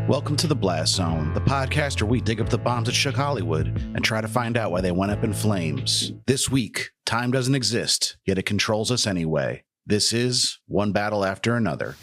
Welcome to the Blast Zone, the podcast where we dig up the bombs that shook Hollywood and try to find out why they went up in flames. This week, time doesn't exist, yet it controls us anyway. This is One Battle After Another.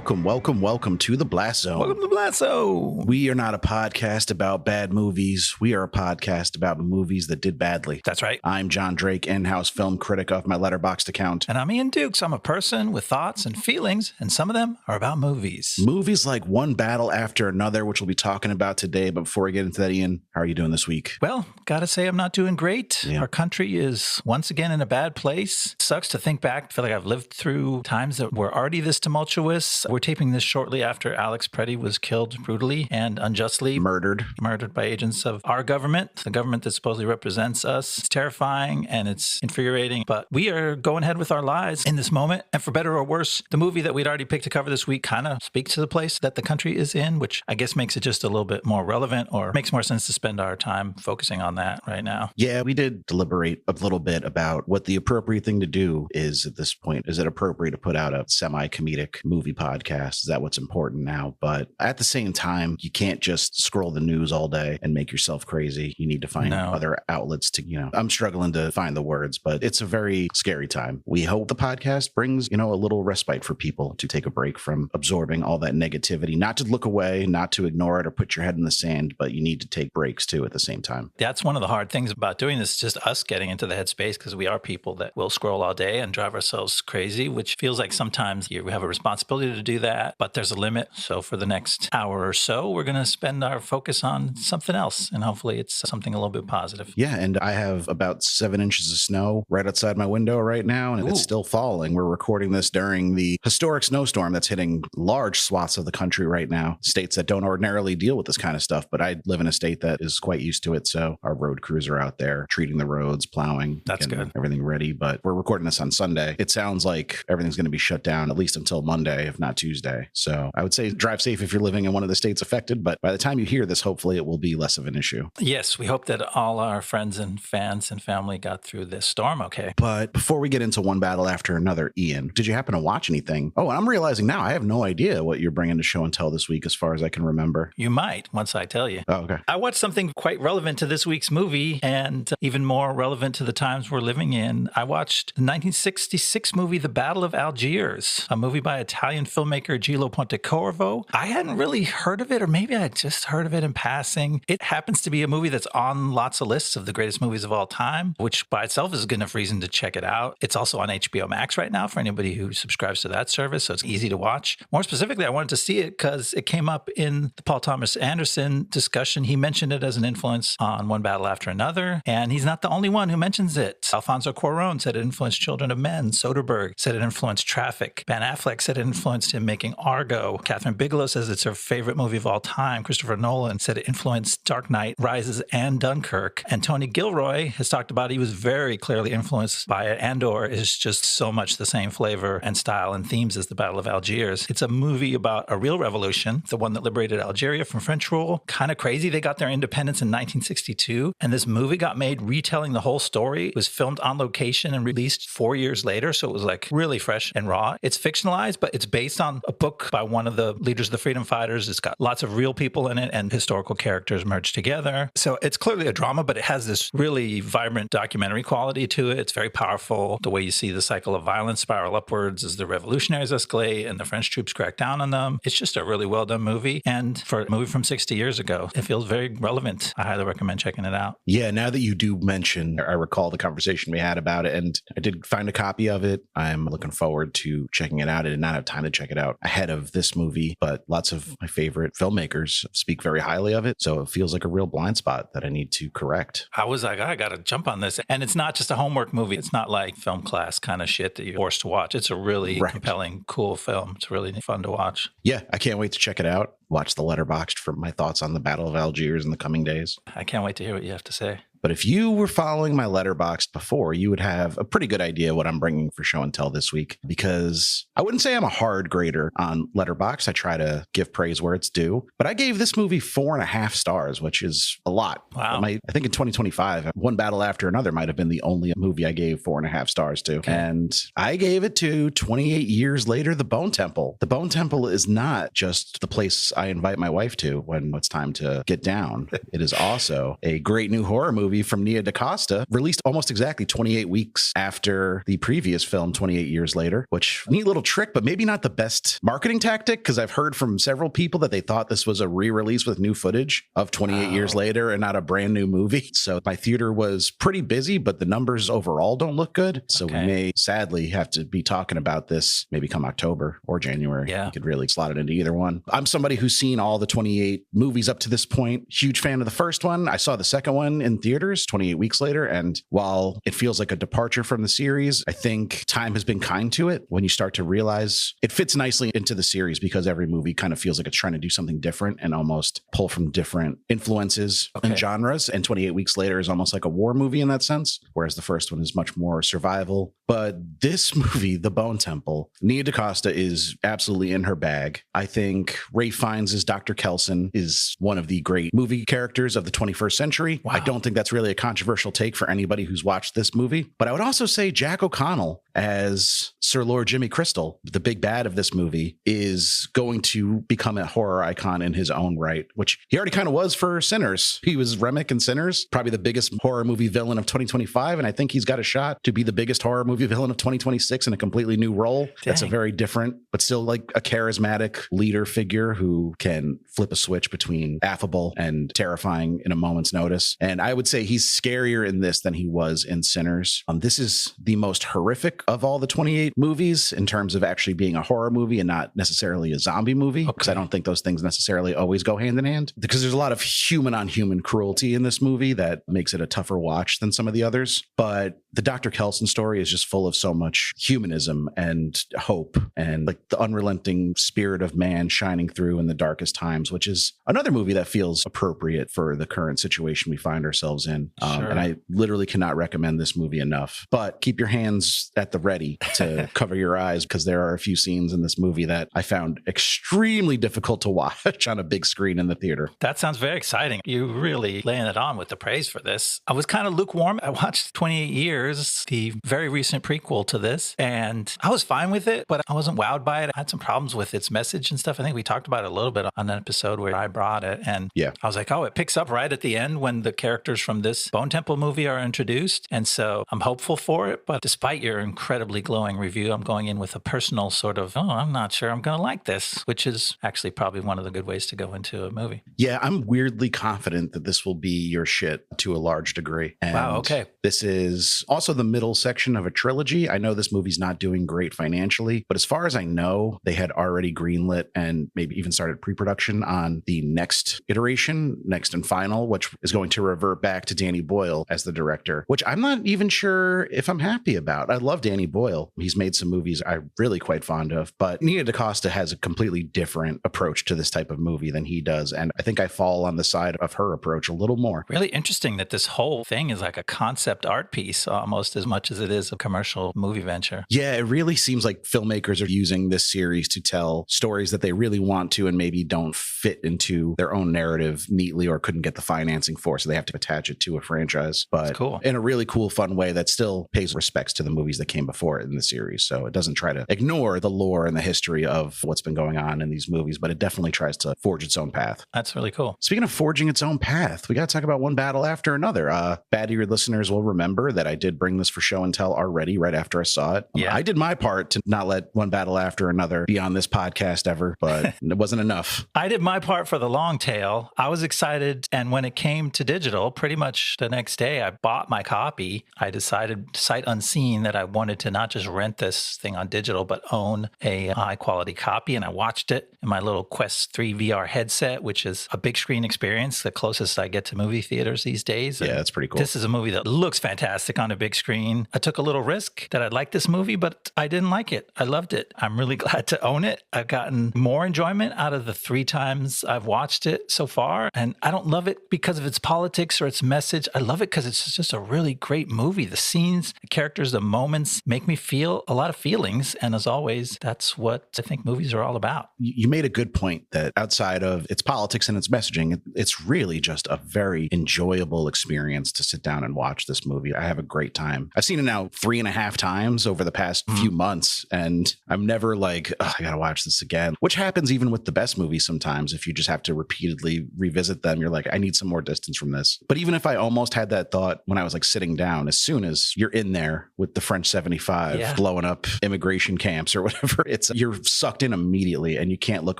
Welcome to the Blast Zone. Welcome to the Blast Zone. We are not a podcast about bad movies. We are a podcast about movies that did badly. That's right. I'm Jon Drake, in-house film critic of my Letterboxd account. And I'm Ian Dukes. I'm a person with thoughts and feelings, and some of them are about movies. Movies like One Battle After Another, which we'll be talking about today. But before we get into that, Ian, how are you doing this week? Well, gotta say I'm not doing great. Yeah. Our country is once again in a bad place. Sucks to think back. I feel like I've lived through times that were already this tumultuous. We're taping this shortly after Alex Preddy was killed brutally and unjustly. Murdered by agents of our government, the government that supposedly represents us. It's terrifying and it's infuriating, but we are going ahead with our lives in this moment. And for better or worse, the movie that we'd already picked to cover this week kind of speaks to the place that the country is in, which I guess makes it just a little bit more relevant, or makes more sense to spend our time focusing on that right now. Yeah, we did deliberate a little bit about what the appropriate thing to do is at this point. Is it appropriate to put out a semi-comedic movie podcast? Is that what's important now? But at the same time, you can't just scroll the news all day and make yourself crazy. You need to find other outlets to, I'm struggling to find the words, but it's a very scary time. We hope the podcast brings, a little respite for people to take a break from absorbing all that negativity, not to look away, not to ignore it or put your head in the sand, but you need to take breaks too at the same time. That's one of the hard things about doing this, just us getting into the headspace, because we are people that will scroll all day and drive ourselves crazy, which feels like sometimes you have a responsibility to do that, but there's a limit. So for the next hour or so, we're going to spend our focus on something else, and hopefully it's something a little bit positive. Yeah, and I have about 7 inches of snow right outside my window right now, and it's still falling. We're recording this during the historic snowstorm that's hitting large swaths of the country right now. States that don't ordinarily deal with this kind of stuff, but I live in a state that is quite used to it, so our road crews are out there treating the roads, plowing, that's good, everything ready. But we're recording this on Sunday. It sounds like everything's going to be shut down at least until Monday, if not Tuesday. So I would say drive safe if you're living in one of the states affected, but by the time you hear this, hopefully it will be less of an issue. Yes, we hope that all our friends and fans and family got through this storm okay. But before we get into One Battle After Another, Ian, did you happen to watch anything? Oh, and I'm realizing now I have no idea what you're bringing to show and tell this week as far as I can remember. You might, once I tell you. Oh, okay. I watched something quite relevant to this week's movie and even more relevant to the times we're living in. I watched the 1966 movie, The Battle of Algiers, a movie by Italian filmmaker Gillo Pontecorvo. I hadn't really heard of it, or maybe I just heard of it in passing. It happens to be a movie that's on lots of lists of the greatest movies of all time, which by itself is a good enough reason to check it out. It's also on HBO Max right now for anybody who subscribes to that service, so it's easy to watch. More specifically, I wanted to see it because it came up in the Paul Thomas Anderson discussion. He mentioned it as an influence on One Battle After Another, and he's not the only one who mentions it. Alfonso Cuarón said it influenced Children of Men. Soderbergh said it influenced Traffic. Ben Affleck said it influenced him making Argo. Catherine Bigelow says it's her favorite movie of all time. Christopher Nolan said it influenced Dark Knight Rises and Dunkirk. And Tony Gilroy has talked about he was very clearly influenced by it. Andor is just so much the same flavor and style and themes as The Battle of Algiers. It's a movie about a real revolution, the one that liberated Algeria from French rule. Kind of crazy. They got their independence in 1962, and this movie got made retelling the whole story. It was filmed on location and released 4 years later, so it was like really fresh and raw. It's fictionalized, but it's based on a book by one of the leaders of the freedom fighters. It's got lots of real people in it and historical characters merged together. So it's clearly a drama, but it has this really vibrant documentary quality to it. It's very powerful. The way you see the cycle of violence spiral upwards as the revolutionaries escalate and the French troops crack down on them. It's just a really well done movie. And for a movie from 60 years ago, it feels very relevant. I highly recommend checking it out. Yeah, now that you do mention, I recall the conversation we had about it, and I did find a copy of it. I'm looking forward to checking it out. I did not have time to check it out ahead of this movie, but lots of my favorite filmmakers speak very highly of it. So it feels like a real blind spot that I need to correct. I was like, I got to jump on this. And it's not just a homework movie. It's not like film class kind of shit that you're forced to watch. It's a really compelling, cool film. It's really fun to watch. Yeah, I can't wait to check it out. Watch the Letterboxd for my thoughts on the Battle of Algiers in the coming days. I can't wait to hear what you have to say. But if you were following my Letterboxd before, you would have a pretty good idea what I'm bringing for show and tell this week, because I wouldn't say I'm a hard grader on Letterboxd. I try to give praise where it's due, but I gave this movie 4.5 stars, which is a lot. Wow. I think in 2025, One Battle After Another might have been the only movie I gave 4.5 stars to. Okay. And I gave it to 28 years later, The Bone Temple. The Bone Temple is not just the place I invite my wife to when it's time to get down. It is also a great new horror movie from Nia DaCosta, released almost exactly 28 weeks after the previous film, 28 years later, which neat little trick, but maybe not the best marketing tactic, because I've heard from several people that they thought this was a re-release with new footage of 28 years later and not a brand new movie. So my theater was pretty busy, but the numbers overall don't look good. So we may sadly have to be talking about this maybe come October or January. Yeah. You could really slot it into either one. I'm somebody who's seen all the 28 movies up to this point. Huge fan of the first one. I saw the second one in theaters 28 weeks later. And while it feels like a departure from the series, I think time has been kind to it when you start to realize it fits nicely into the series, because every movie kind of feels like it's trying to do something different and almost pull from different influences and genres. And 28 Weeks Later is almost like a war movie in that sense, whereas the first one is much more survival. But this movie, The Bone Temple, Nia DaCosta is absolutely in her bag. I think Ralph Fiennes' Dr. Kelson is one of the great movie characters of the 21st century. Wow. I don't think that's really a controversial take for anybody who's watched this movie. But I would also say Jack O'Connell as Sir Lord Jimmy Crystal, the big bad of this movie, is going to become a horror icon in his own right, which he already kind of was for Sinners. He was Remick in Sinners, probably the biggest horror movie villain of 2025. And I think he's got a shot to be the biggest horror movie villain of 2026 in a completely new role. Dang. That's a very different, but still like a charismatic leader figure who can flip a switch between affable and terrifying in a moment's notice. And I would say he's scarier in this than he was in Sinners. This is the most horrific of all the 28 movies in terms of actually being a horror movie and not necessarily a zombie movie, because I don't think those things necessarily always go hand in hand, because there's a lot of human on human cruelty in this movie that makes it a tougher watch than some of the others. But the Dr. Kelson story is just full of so much humanism and hope and like the unrelenting spirit of man shining through in the darkest times, which is another movie that feels appropriate for the current situation we find ourselves in. And I literally cannot recommend this movie enough. But keep your hands at the ready to cover your eyes, because there are a few scenes in this movie that I found extremely difficult to watch on a big screen in the theater. That sounds very exciting. You really laying it on with the praise for this. I was kind of lukewarm. I watched 28 Years, the very recent prequel to this, and I was fine with it, but I wasn't wowed by it. I had some problems with its message and stuff. I think we talked about it a little bit on an episode where I brought it, and I was like, oh, it picks up right at the end when the characters from this Bone Temple movie are introduced. And so I'm hopeful for it, but despite your incredibly glowing review, I'm going in with a personal sort of, oh, I'm not sure I'm going to like this, which is actually probably one of the good ways to go into a movie. Yeah, I'm weirdly confident that this will be your shit to a large degree. And wow, okay. This is also the middle section of a trilogy. I know this movie's not doing great financially, but as far as I know, they had already greenlit and maybe even started pre-production on the next iteration, next and final, which is going to revert back to Danny Boyle as the director, which I'm not even sure if I'm happy about. I love Danny Boyle. He's made some movies I'm really quite fond of, but Nia DaCosta has a completely different approach to this type of movie than he does. And I think I fall on the side of her approach a little more. Really interesting that this whole thing is like a concept art piece almost as much as it is a commercial movie venture. Yeah, it really seems like filmmakers are using this series to tell stories that they really want to and maybe don't fit into their own narrative neatly or couldn't get the financing for, so they have to attach it to a franchise. But cool. In a really cool, fun way that still pays respects to the movies that came before it in the series. So it doesn't try to ignore the lore and the history of what's been going on in these movies, but it definitely tries to forge its own path. That's really cool. Speaking of forging its own path, we got to talk about One Battle After Another. Bad-eared listeners will remember that I did bring this for show and tell already right after I saw it. Yeah. I did my part to not let One Battle After Another be on this podcast ever, but it wasn't enough. I did my part for the long tail. I was excited, and when it came to digital, pretty much the next day I bought my copy. I decided sight unseen that I wanted to not just rent this thing on digital, but own a high quality copy. And I watched it in my little Quest 3 VR headset, which is a big screen experience, the closest I get to movie theaters these days. Yeah, that's pretty cool. This is a movie that looks fantastic on a big screen. I took a little risk that I'd like this movie, but I didn't like it. I loved it. I'm really glad to own it. I've gotten more enjoyment out of the 3 times I've watched it so far. And I don't love it because of its politics or its message. I love it because it's just a really great movie. The scenes, the characters, the moments make me feel a lot of feelings. And as always, that's what I think movies are all about. You made a good point that outside of its politics and its messaging, it's really just a very enjoyable experience to sit down and watch this movie. I have a great time. I've seen it now 3.5 times over the past few months, and I'm never like, oh, I gotta watch this again, which happens even with the best movies sometimes. If you just have to repeatedly revisit them, you're like, I need some more distance from this. But even if I almost had that thought when I was like sitting down, as soon as you're in there with the French 75 blowing up immigration camps or whatever, you're sucked in immediately and you can't look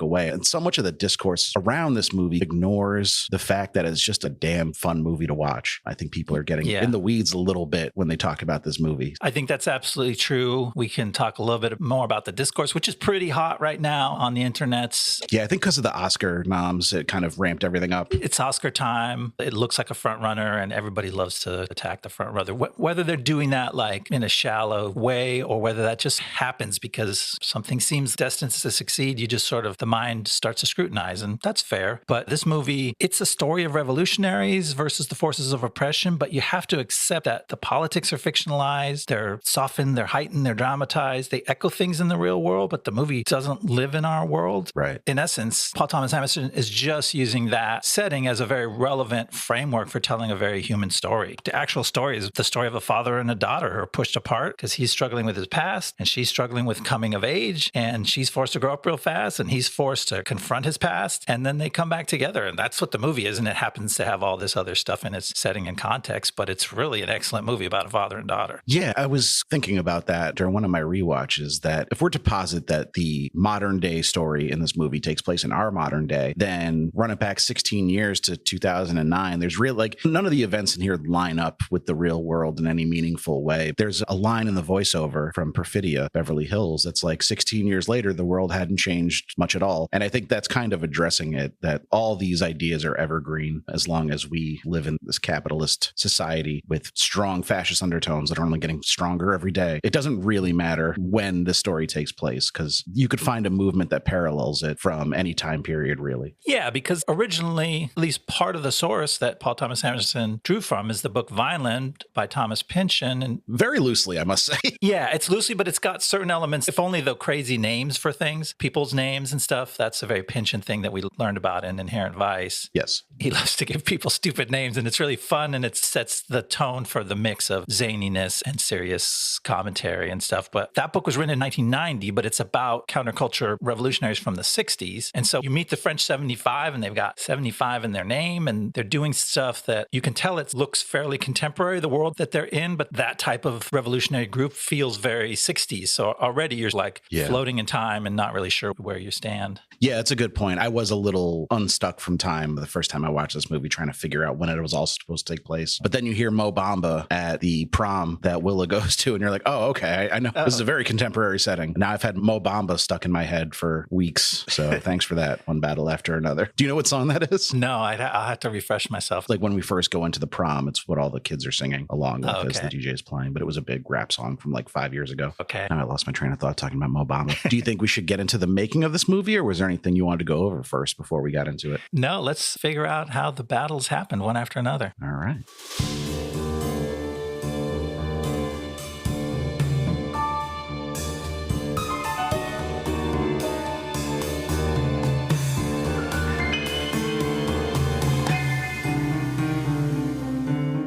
away. And so much of the discourse around this movie ignores the fact that it's just a damn fun movie to watch. I think people are getting in the weeds a little bit when they talk about this movie. I think that's absolutely true. We can talk a little bit more about the discourse, which is pretty hot right now on the internets. Yeah, I think because of the Oscar noms, it kind of ramped everything up. It's Oscar time. It looks like a front runner and everybody loves to attack the front runner. Whether they're doing that like in a shallow way or whether that just happens because something seems destined to succeed, you just sort of, the mind starts to scrutinize, and that's fair. But this movie, it's a story of revolutionaries versus the forces of oppression, but you have to accept that the politics are fictionalized, they're softened, they're heightened, they're dramatized, they echo things in the real world, but the movie doesn't live in our world. Right. In essence, Paul Thomas Anderson is just using that setting as a very relevant framework for telling a very human story. The actual story is the story of a father and a daughter who are pushed apart because he's struggling with his past and she's struggling with coming of age, and she's forced to grow up real fast and he's forced to confront his past, and then they come back together. And that's what the movie is. And it happens to have all this other stuff in its setting and context, but it's really an excellent movie about a father and daughter. Yeah, I was thinking about that during one of my rewatches, that if we're to posit that the modern day story in this movie takes place in our modern day, then run it back 16 years to 2009, there's none of the events in here line up with the real world in any meaningful way. There's a line in the voiceover from Perfidia, Beverly Hills, that's like 16 years later, the world hadn't changed much at all. And I think that's kind of addressing it, that all these ideas are evergreen as long as we live in this capitalist society with strong fascist undertones that are only getting stronger every day. It doesn't really matter when the story takes place because you could find a movement that parallels it from any time period, really. Yeah, because originally, at least part of the source that Paul Thomas Anderson drew from is the book Vineland by Thomas Pynchon. And very loosely, I must say. Yeah, it's loosely, but it's got certain elements, if only the crazy names for things, people's names and stuff. That's a very Pynchon thing that we learned about in Inherent Vice. Yes. He loves to give people stupid names, and it's really fun, and it sets the tone for the mix of zaniness and serious commentary and stuff. But that book was written in 1990, but it's about counterculture revolutionaries from the 60s. And so you meet the French 75, and they've got 75 in their name, and they're doing stuff that you can tell it looks fairly contemporary, the world that they're in, but that type of revolutionary group feels very 60s. So already you're like floating in time and not really sure where you stand. Yeah, it's a good point. I was a little unstuck from time the first time I watched this movie, trying to figure out when it was all supposed to take place. But then you hear Mo Bamba at the prom that Willa goes to, and you're like, oh, okay, I know. This is a very contemporary setting. Now I've had Mo Bamba stuck in my head for weeks. So thanks for that. One battle after another. Do you know what song that is? No, I'll have to refresh myself. Like when we first go into the prom, it's what all the kids are singing along with as the DJ is playing. But it was a big rap song from like 5 years ago. Okay. Now I lost my train of thought talking about Mo Bamba. Do you think we should get into the making of this movie, or was there anything you wanted to go over first before we got into it? No, let's figure out how the battles happened one after another. All right.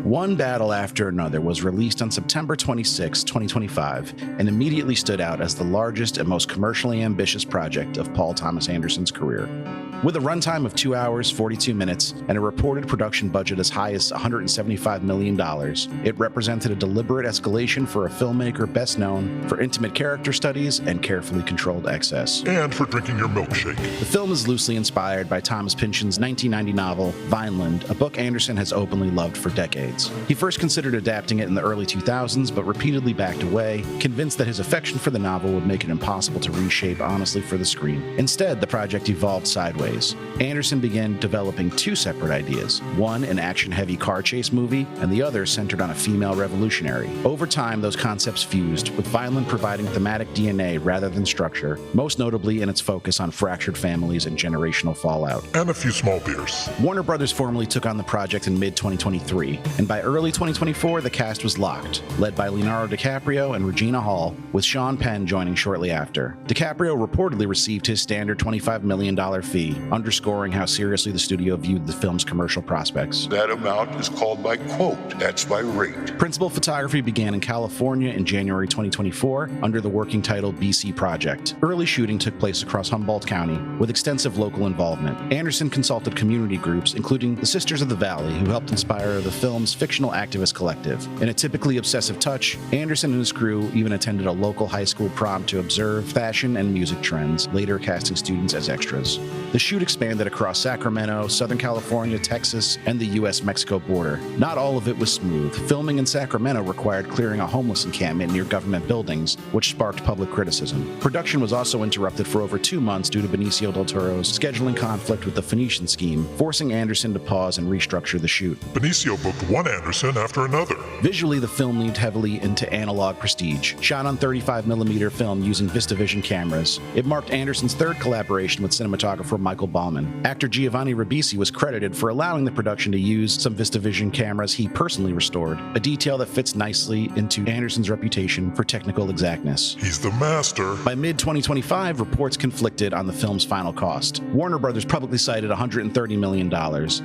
One Battle After Another was released on September 26, 2025, and immediately stood out as the largest and most commercially ambitious project of Paul Thomas Anderson's career. With a runtime of 2 hours, 42 minutes, and a reported production budget as high as $175 million, it represented a deliberate escalation for a filmmaker best known for intimate character studies and carefully controlled excess. And for drinking your milkshake. The film is loosely inspired by Thomas Pynchon's 1990 novel, Vineland, a book Anderson has openly loved for decades. He first considered adapting it in the early 2000s, but repeatedly backed away, convinced that his affection for the novel would make it impossible to reshape honestly for the screen. Instead, the project evolved sideways. screenplays. Anderson began developing two separate ideas, one an action-heavy car chase movie, and the other centered on a female revolutionary. Over time, those concepts fused, with Violent providing thematic DNA rather than structure, most notably in its focus on fractured families and generational fallout. And a few small beers. Warner Brothers formally took on the project in mid-2023, and by early 2024, the cast was locked, led by Leonardo DiCaprio and Regina, with Sean Penn joining shortly after. DiCaprio reportedly received his standard $25 million fee, underscoring how seriously the studio viewed the film's commercial prospects. That amount is called by quote. That's my rate. Principal photography began in California in January 2024 under the working title BC Project. Early shooting took place across Humboldt County with extensive local involvement. Anderson consulted community groups, including the Sisters of the Valley, who helped inspire the film's fictional activist collective. In a typically obsessive touch, Anderson and his crew even attended a local high school prom to observe fashion and music trends, later casting students as extras. The shoot expanded across Sacramento, Southern California, Texas, and the U.S.-Mexico border. Not all of it was smooth. Filming in Sacramento required clearing a homeless encampment near government buildings, which sparked public criticism. Production was also interrupted for over 2 months due to Benicio del Toro's scheduling conflict with the Phoenician scheme, forcing Anderson to pause and restructure the shoot. Benicio booked one Anderson after another. Visually, the film leaned heavily into analog prestige, shot on 35mm film using VistaVision cameras. It marked Anderson's third collaboration with cinematographer Michael Bauman. Actor Giovanni Ribisi was credited for allowing the production to use some VistaVision cameras he personally restored, a detail that fits nicely into Anderson's reputation for technical exactness. He's the master. By mid-2025, reports conflicted on the film's final cost. Warner Brothers publicly cited $130 million,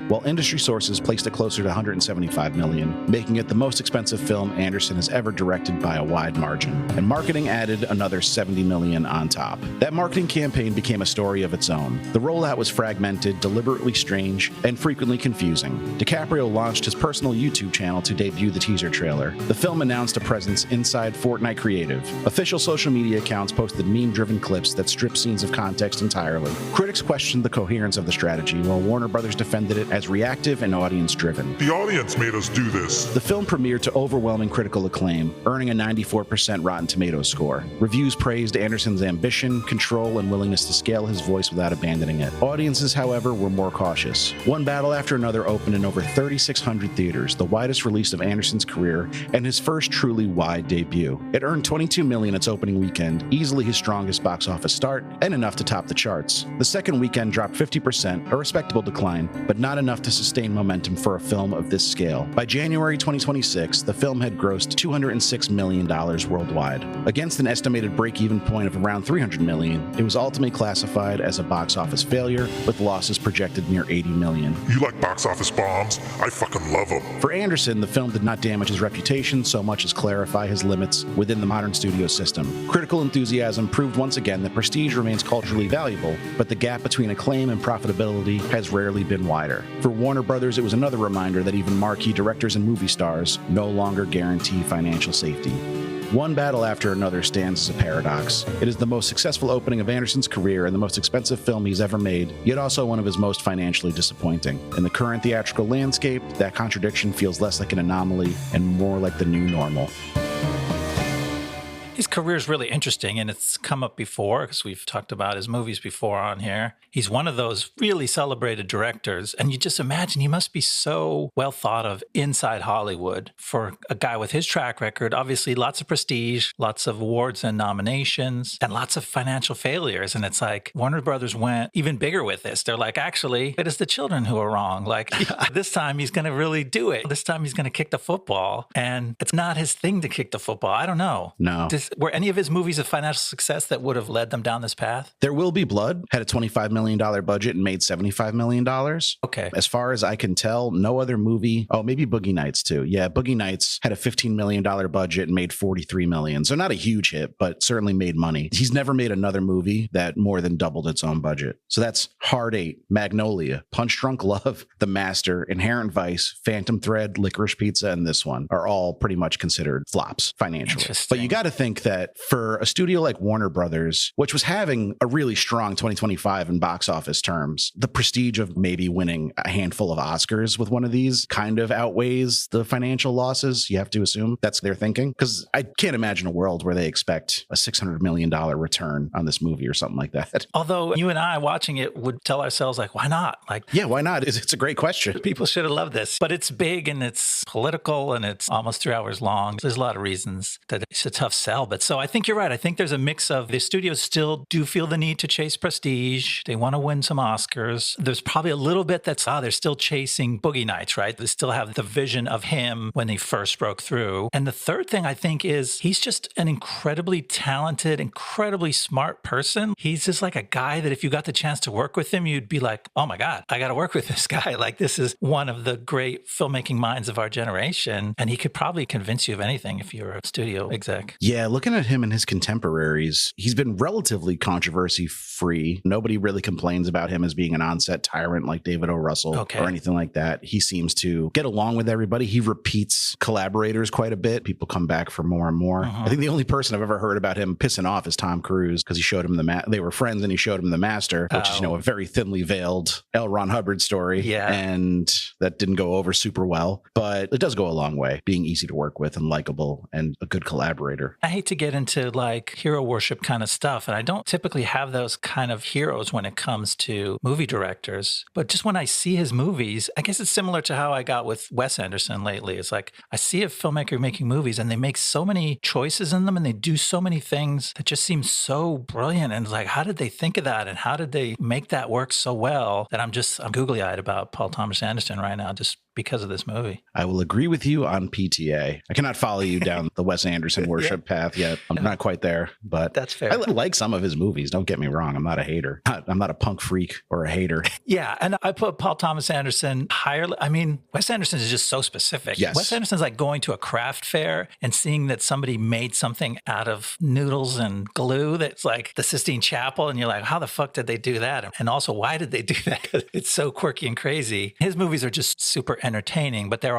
while industry sources placed it closer to $175 million, making it the most expensive film Anderson has ever directed by a wide margin. And marketing added another $70 million on top. That marketing campaign became a story of its own. The rollout was fragmented, deliberately strange, and frequently confusing. DiCaprio launched his personal YouTube channel to debut the teaser trailer. The film announced a presence inside Fortnite Creative. Official social media accounts posted meme-driven clips that stripped scenes of context entirely. Critics questioned the coherence of the strategy, while Warner Brothers defended it as reactive and audience-driven. The audience made us do this. The film premiered to overwhelming critical acclaim, earning a 94% Rotten Tomatoes score. Reviews praised Anderson's ambition, control, and willingness to scale his voice without abandoning it. Audiences, however, were more cautious. One battle after another opened in over 3,600 theaters, the widest release of Anderson's career and his first truly wide debut. It earned $22 million its opening weekend, easily his strongest box office start, and enough to top the charts. The second weekend dropped 50%, a respectable decline, but not enough to sustain momentum for a film of this scale. By January 2026, the film had grossed $206 million worldwide. Against an estimated break-even point of around $300 million, it was ultimately classified as a box office failure, with losses projected near $80 million. You like box office bombs? I fucking love them. For Anderson, the film did not damage his reputation so much as clarify his limits within the modern studio system. Critical enthusiasm proved once again that prestige remains culturally valuable, but the gap between acclaim and profitability has rarely been wider. For Warner Brothers, it was another reminder that even marquee directors and movie stars no longer guarantee financial safety. One battle after another stands as a paradox. It is the most successful opening of Anderson's career and the most expensive film he's ever made, yet also one of his most financially disappointing. In the current theatrical landscape, that contradiction feels less like an anomaly and more like the new normal. His career is really interesting, and it's come up before because we've talked about his movies before on here. He's one of those really celebrated directors, and you just imagine he must be so well thought of inside Hollywood for a guy with his track record. Obviously, lots of prestige, lots of awards and nominations, and lots of financial failures. And it's like Warner Brothers went even bigger with this. They're like, actually, it is the children who are wrong. Like, this time he's going to really do it. This time he's going to kick the football, and it's not his thing to kick the football. I don't know. No. Were any of his movies a financial success that would have led them down this path? There Will Be Blood had a $25 million budget and made $75 million. Okay. As far as I can tell, no other movie. Oh, maybe Boogie Nights too. Yeah, Boogie Nights had a $15 million budget and made $43 million. So not a huge hit, but certainly made money. He's never made another movie that more than doubled its own budget. So that's Hard Eight, Magnolia, Punch Drunk Love, The Master, Inherent Vice, Phantom Thread, Licorice Pizza, and this one are all pretty much considered flops financially. But you got to think think that for a studio like Warner Brothers, which was having a really strong 2025 in box office terms, the prestige of maybe winning a handful of Oscars with one of these kind of outweighs the financial losses. You have to assume that's their thinking, because I can't imagine a world where they expect a $600 million return on this movie or something like that. Although you and I watching it would tell ourselves, like, why not? Like, yeah, why not? It's a great question. People should have loved this, but it's big and it's political and it's almost 3 hours long. There's a lot of reasons that it's a tough sell. But so I think you're right. I think there's a mix of the studios still do feel the need to chase prestige. They want to win some Oscars. There's probably a little bit that's, they're still chasing Boogie Nights, right? They still have the vision of him when he first broke through. And the third thing I think is he's just an incredibly talented, incredibly smart person. He's just like a guy that if you got the chance to work with him, you'd be like, oh my God, I got to work with this guy. Like, this is one of the great filmmaking minds of our generation. And he could probably convince you of anything if you're a studio exec. Yeah, looking at him and his contemporaries, he's been relatively controversy free. Nobody really complains about him as being an on-set tyrant like David O. Russell or anything like that. He seems to get along with everybody. He repeats collaborators quite a bit. People come back for more and more. I think the only person I've ever heard about him pissing off is Tom Cruise, because he showed him they were friends and he showed him The Master, which is, a very thinly veiled L. Ron Hubbard story. Yeah. And that didn't go over super well, but it does go a long way, being easy to work with and likable and a good collaborator. I hate to get into like hero worship kind of stuff, and I don't typically have those kind of heroes when it comes to movie directors, but just when I see his movies, I guess it's similar to how I got with Wes Anderson lately. It's like I see a filmmaker making movies and they make so many choices in them and they do so many things that just seem so brilliant, and it's like, how did they think of that and how did they make that work so well that I'm googly-eyed about Paul Thomas Anderson right now just because of this movie. I will agree with you on PTA. I cannot follow you down the Wes Anderson worship path yet. I'm not quite there, but that's fair. I like some of his movies. Don't get me wrong. I'm not a hater. I'm not a punk freak or a hater. Yeah. And I put Paul Thomas Anderson higher. I mean, Wes Anderson is just so specific. Yes. Wes Anderson's like going to a craft fair and seeing that somebody made something out of noodles and glue that's like the Sistine Chapel. And you're like, how the fuck did they do that? And also, why did they do that? Because it's so quirky and crazy. His movies are just super entertaining, but they're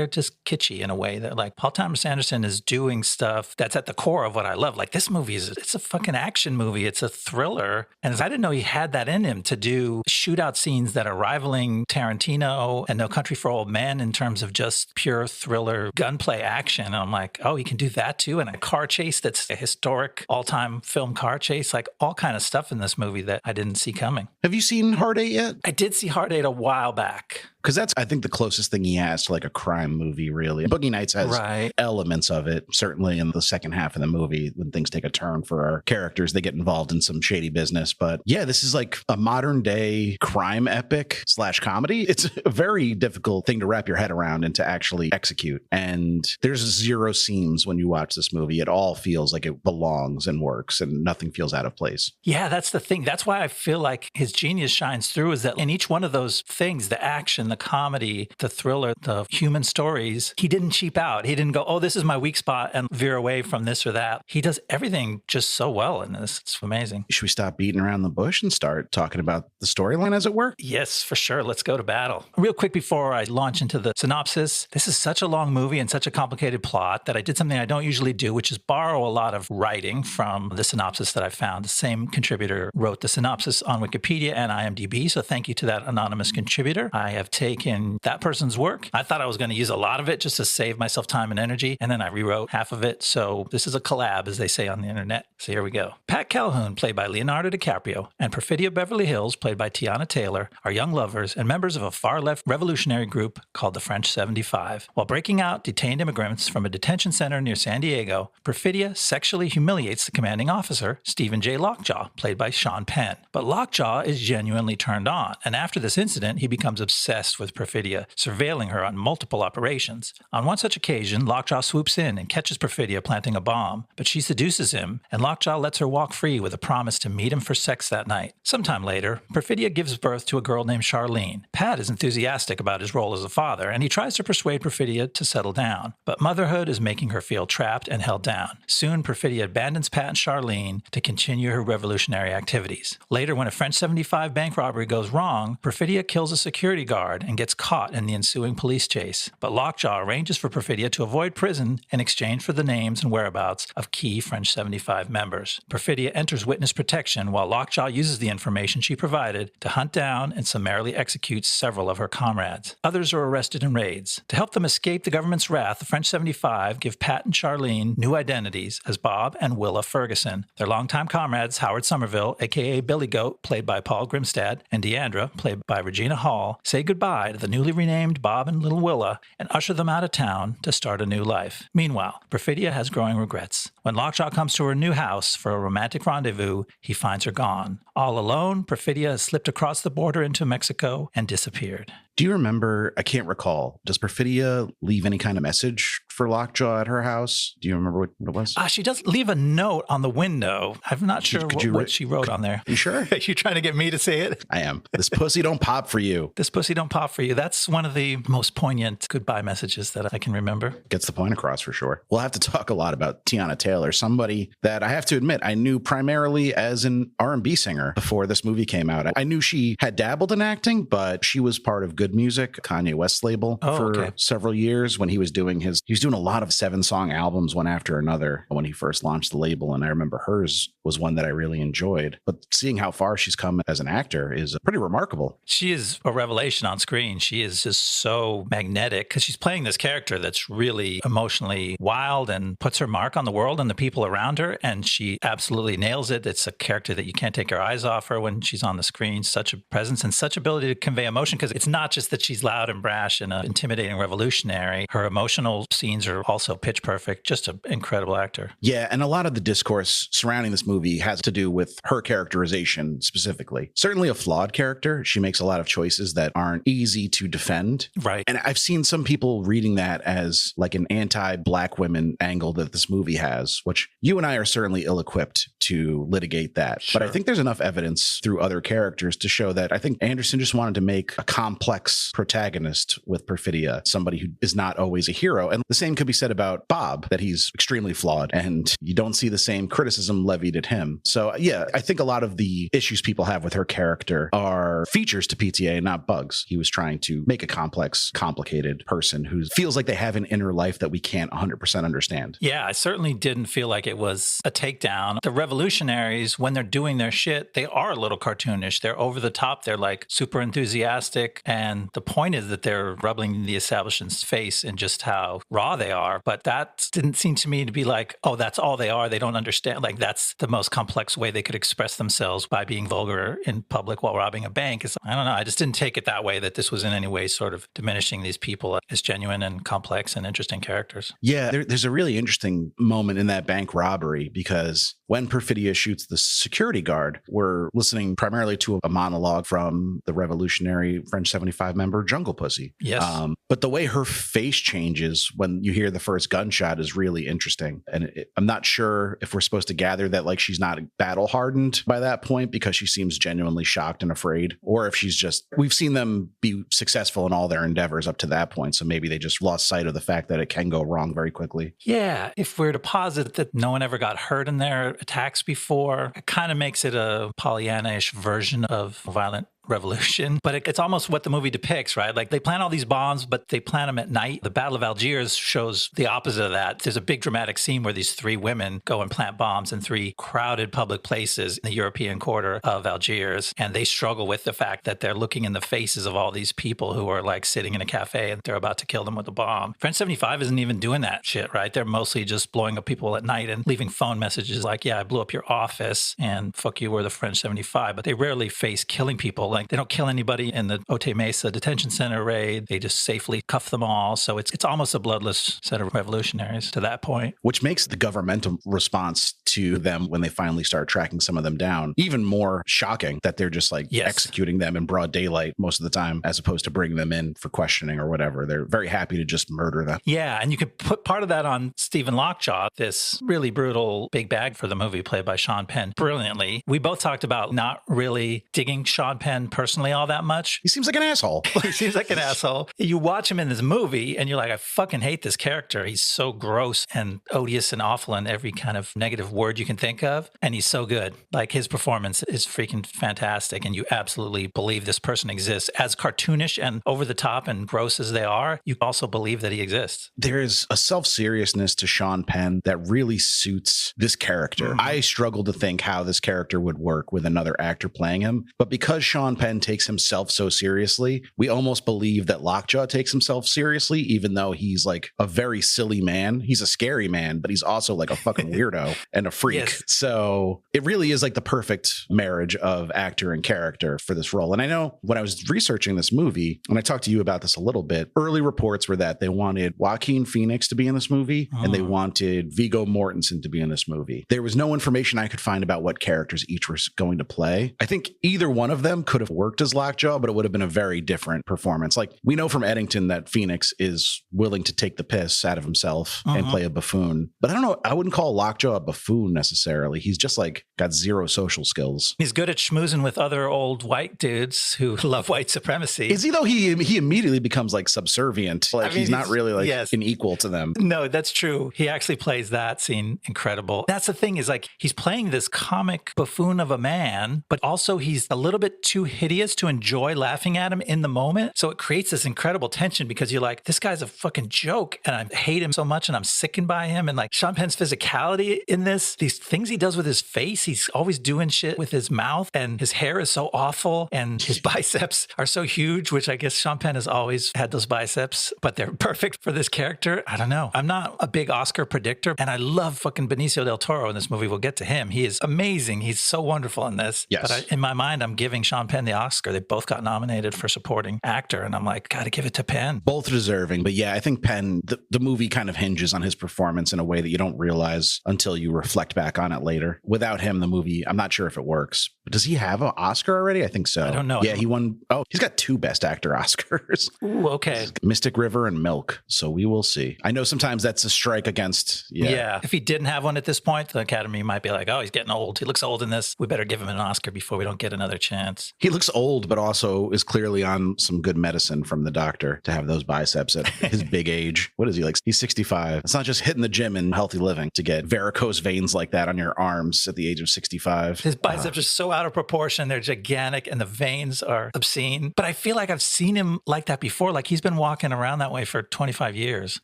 just kitschy in a way that like Paul Thomas Anderson is doing stuff that's at the core of what I love. Like this movie it's a fucking action movie. It's a thriller. And I didn't know he had that in him to do shootout scenes that are rivaling Tarantino and No Country for Old Men in terms of just pure thriller gunplay action. And I'm like, oh, he can do that too. And a car chase that's a historic all-time film car chase, like all kind of stuff in this movie that I didn't see coming. Have you seen Hard 8 yet? I did see Hard 8 a while back. Because that's, I think, the closest thing he has to like a crime movie, really. Boogie Nights has elements of it, certainly in the second half of the movie when things take a turn for our characters. They get involved in some shady business. But yeah, this is like a modern day crime epic / comedy. It's a very difficult thing to wrap your head around and to actually execute. And there's zero seams when you watch this movie. It all feels like it belongs and works and nothing feels out of place. Yeah, that's the thing. That's why I feel like his genius shines through, is that in each one of those things, the action, the comedy, the thriller, the human stories, he didn't cheap out. He didn't go, oh, this is my weak spot and veer away from this or that. He does everything just so well in this. It's amazing. Should we stop beating around the bush and start talking about the storyline, as it were? Yes, for sure. Let's go to battle. Real quick before I launch into the synopsis, this is such a long movie and such a complicated plot that I did something I don't usually do, which is borrow a lot of writing from the synopsis that I found. The same contributor wrote the synopsis on Wikipedia and IMDb, so thank you to that anonymous contributor. I have taken that person's work. I thought I was going to use a lot of it just to save myself time and energy, and then I rewrote half of it. So this is a collab, as they say on the internet. So here we go. Pat Calhoun, played by Leonardo DiCaprio, and Perfidia Beverly Hills, played by Teyana Taylor, are young lovers and members of a far-left revolutionary group called the French 75. While breaking out detained immigrants from a detention center near San Diego, Perfidia sexually humiliates the commanding officer, Stephen J. Lockjaw, played by Sean Penn. But Lockjaw is genuinely turned on, and after this incident, he becomes obsessed with Perfidia, surveilling her on multiple operations. On one such occasion, Lockjaw swoops in and catches Perfidia planting a bomb, but she seduces him, and Lockjaw lets her walk free with a promise to meet him for sex that night. Sometime later, Perfidia gives birth to a girl named Charlene. Pat is enthusiastic about his role as a father, and he tries to persuade Perfidia to settle down. But motherhood is making her feel trapped and held down. Soon, Perfidia abandons Pat and Charlene to continue her revolutionary activities. Later, when a French 75 bank robbery goes wrong, Perfidia kills a security guard and gets caught in the ensuing police chase. But Lockjaw arranges for Perfidia to avoid prison in exchange for the names and whereabouts of key French 75 members. Perfidia enters witness protection while Lockjaw uses the information she provided to hunt down and summarily execute several of her comrades. Others are arrested in raids. To help them escape the government's wrath, the French 75 give Pat and Charlene new identities as Bob and Willa Ferguson. Their longtime comrades, Howard Somerville, aka Billy Goat, played by Paul Grimstad, and Deandra, played by Regina Hall, say goodbye to the newly renamed Bob and little Willa and usher them out of town to start a new life. Meanwhile, Perfidia has growing regrets. When Lockjaw comes to her new house for a romantic rendezvous, he finds her gone. All alone, Perfidia has slipped across the border into Mexico and disappeared. Do you remember? I can't recall. Does Perfidia leave any kind of message for Lockjaw at her house? Do you remember what it was? She does leave a note on the window. I'm not sure what she wrote on there. You sure? Are you trying to get me to say it? I am. This pussy don't pop for you. This pussy don't pop for you. That's one of the most poignant goodbye messages that I can remember. Gets the point across for sure. We'll have to talk a lot about Teyana Taylor, somebody that I have to admit I knew primarily as an R&B singer before this movie came out. I knew she had dabbled in acting, but she was part of Good Music, Kanye West's label, for several years when he was doing a lot of 7-song albums one after another when he first launched the label. And I remember hers was one that I really enjoyed. But seeing how far she's come as an actor is pretty remarkable. She is a revelation on screen. She is just so magnetic because she's playing this character that's really emotionally wild and puts her mark on the world and the people around her. And she absolutely nails it. It's a character that you can't take your eyes off her when she's on the screen. Such a presence and such ability to convey emotion, because it's not just that she's loud and brash and an intimidating revolutionary. Her emotional scenes are also pitch perfect. Just an incredible actor. Yeah, and a lot of the discourse surrounding this movie has to do with her characterization specifically. Certainly a flawed character. She makes a lot of choices that aren't easy to defend. Right. And I've seen some people reading that as like an anti-Black women angle that this movie has, which you and I are certainly ill-equipped to litigate that. Sure. But I think there's enough evidence through other characters to show that I think Anderson just wanted to make a complex protagonist with Perfidia, somebody who is not always a hero. And the same could be said about Bob, that he's extremely flawed and you don't see the same criticism levied at him. So yeah, I think a lot of the issues people have with her character are features to PTA, not bugs. He was trying to make a complex, complicated person who feels like they have an inner life that we can't 100% understand. Yeah, I certainly didn't feel like it was a takedown. The revolutionaries, when they're doing their shit, they are a little cartoonish. They're over the top. They're like super enthusiastic. And the point is that they're rubbing the establishment's face in just how raw they are. But that didn't seem to me to be like, oh, that's all they are. They don't understand. Like, that's the most complex way they could express themselves, by being vulgar in public while robbing a bank. I don't know. I just didn't take it that way, that this was in any way sort of diminishing these people as genuine and complex and interesting characters. Yeah, there's a really interesting moment in that bank robbery, because when Perfidia shoots the security guard, we're listening primarily to a monologue from the revolutionary French 75 member Jungle Pussy. Yes. But the way her face changes when you hear the first gunshot is really interesting. And I'm not sure if we're supposed to gather that like she's not battle hardened by that point because she seems genuinely shocked and afraid, or if she's just, we've seen them be successful in all their endeavors up to that point. So maybe they just lost sight of the fact that it can go wrong very quickly. Yeah. If we're to posit that no one ever got hurt in their attacks before, it kind of makes it a Pollyanna-ish version of violent revolution, but it's almost what the movie depicts, right? Like, they plan all these bombs, but they plan them at night. The Battle of Algiers shows the opposite of that. There's a big dramatic scene where these 3 women go and plant bombs in 3 crowded public places in the European quarter of Algiers, and they struggle with the fact that they're looking in the faces of all these people who are like sitting in a cafe and they're about to kill them with a bomb. French 75 isn't even doing that shit, right? They're mostly just blowing up people at night and leaving phone messages like, yeah, I blew up your office and fuck you, we're the French 75, but they rarely face killing people. Like, they don't kill anybody in the Otay Mesa detention center raid. They just safely cuff them all. So it's almost a bloodless set of revolutionaries to that point. Which makes the governmental response to them when they finally start tracking some of them down even more shocking, that they're just like executing them in broad daylight most of the time, as opposed to bringing them in for questioning or whatever. They're very happy to just murder them. Yeah, and you could put part of that on Stephen Lockjaw, this really brutal big bag for the movie played by Sean Penn brilliantly. We both talked about not really digging Sean Penn Penn personally all that much. He seems like an asshole. He seems like an asshole. You watch him in this movie and you're like, I fucking hate this character. He's so gross and odious and awful in every kind of negative word you can think of. And he's so good. Like his performance is freaking fantastic. And you absolutely believe this person exists. As cartoonish and over the top and gross as they are, you also believe that he exists. There is a self-seriousness to Sean Penn that really suits this character. Mm-hmm. I struggle to think how this character would work with another actor playing him. But because Sean Penn takes himself so seriously, we almost believe that Lockjaw takes himself seriously, even though he's like a very silly man. He's a scary man, but he's also like a fucking weirdo and a freak. Yes. So it really is like the perfect marriage of actor and character for this role. And I know when I was researching this movie, and I talked to you about this a little bit, early reports were that they wanted Joaquin Phoenix to be in this movie and they wanted Viggo Mortensen to be in this movie. There was no information I could find about what characters each were going to play. I think either one of them could have worked as Lockjaw, but it would have been a very different performance. Like we know from Eddington that Phoenix is willing to take the piss out of himself and play a buffoon. But I don't know. I wouldn't call Lockjaw a buffoon necessarily. He's just like got zero social skills. He's good at schmoozing with other old white dudes who love white supremacy. Is he though? He immediately becomes like subservient. Like he's not really like an equal to them. No, that's true. He actually plays that scene incredible. That's the thing is like he's playing this comic buffoon of a man, but also he's a little bit too hideous to enjoy laughing at him in the moment. So it creates this incredible tension because you're like, this guy's a fucking joke and I hate him so much and I'm sickened by him. And like Sean Penn's physicality in this, these things he does with his face, he's always doing shit with his mouth and his hair is so awful and his biceps are so huge, which I guess Sean Penn has always had those biceps, but they're perfect for this character. I don't know. I'm not a big Oscar predictor and I love fucking Benicio del Toro in this movie. We'll get to him. He is amazing. He's so wonderful in this. Yes. But in my mind, I'm giving Sean Penn the Oscar. They both got nominated for supporting actor and I'm like, gotta give it to Penn. Both deserving. But yeah, I think Penn, the movie kind of hinges on his performance in a way that you don't realize until you reflect back on it later. Without him, the movie, I'm not sure if it works. But does he have an Oscar already? I think so. I don't know. Yeah, he won. Oh, he's got 2 Best Actor Oscars. Ooh, okay. Mystic River and Milk. So we will see. I know sometimes that's a strike against. Yeah. If he didn't have one at this point, the Academy might be like, oh, he's getting old. He looks old in this. We better give him an Oscar before we don't get another chance. He looks old, but also is clearly on some good medicine from the doctor to have those biceps at his big age. What is he like? He's 65. It's not just hitting the gym and healthy living to get varicose veins like that on your arms at the age of 65. His biceps are so out of proportion. They're gigantic and the veins are obscene. But I feel like I've seen him like that before. Like he's been walking around that way for 25 years.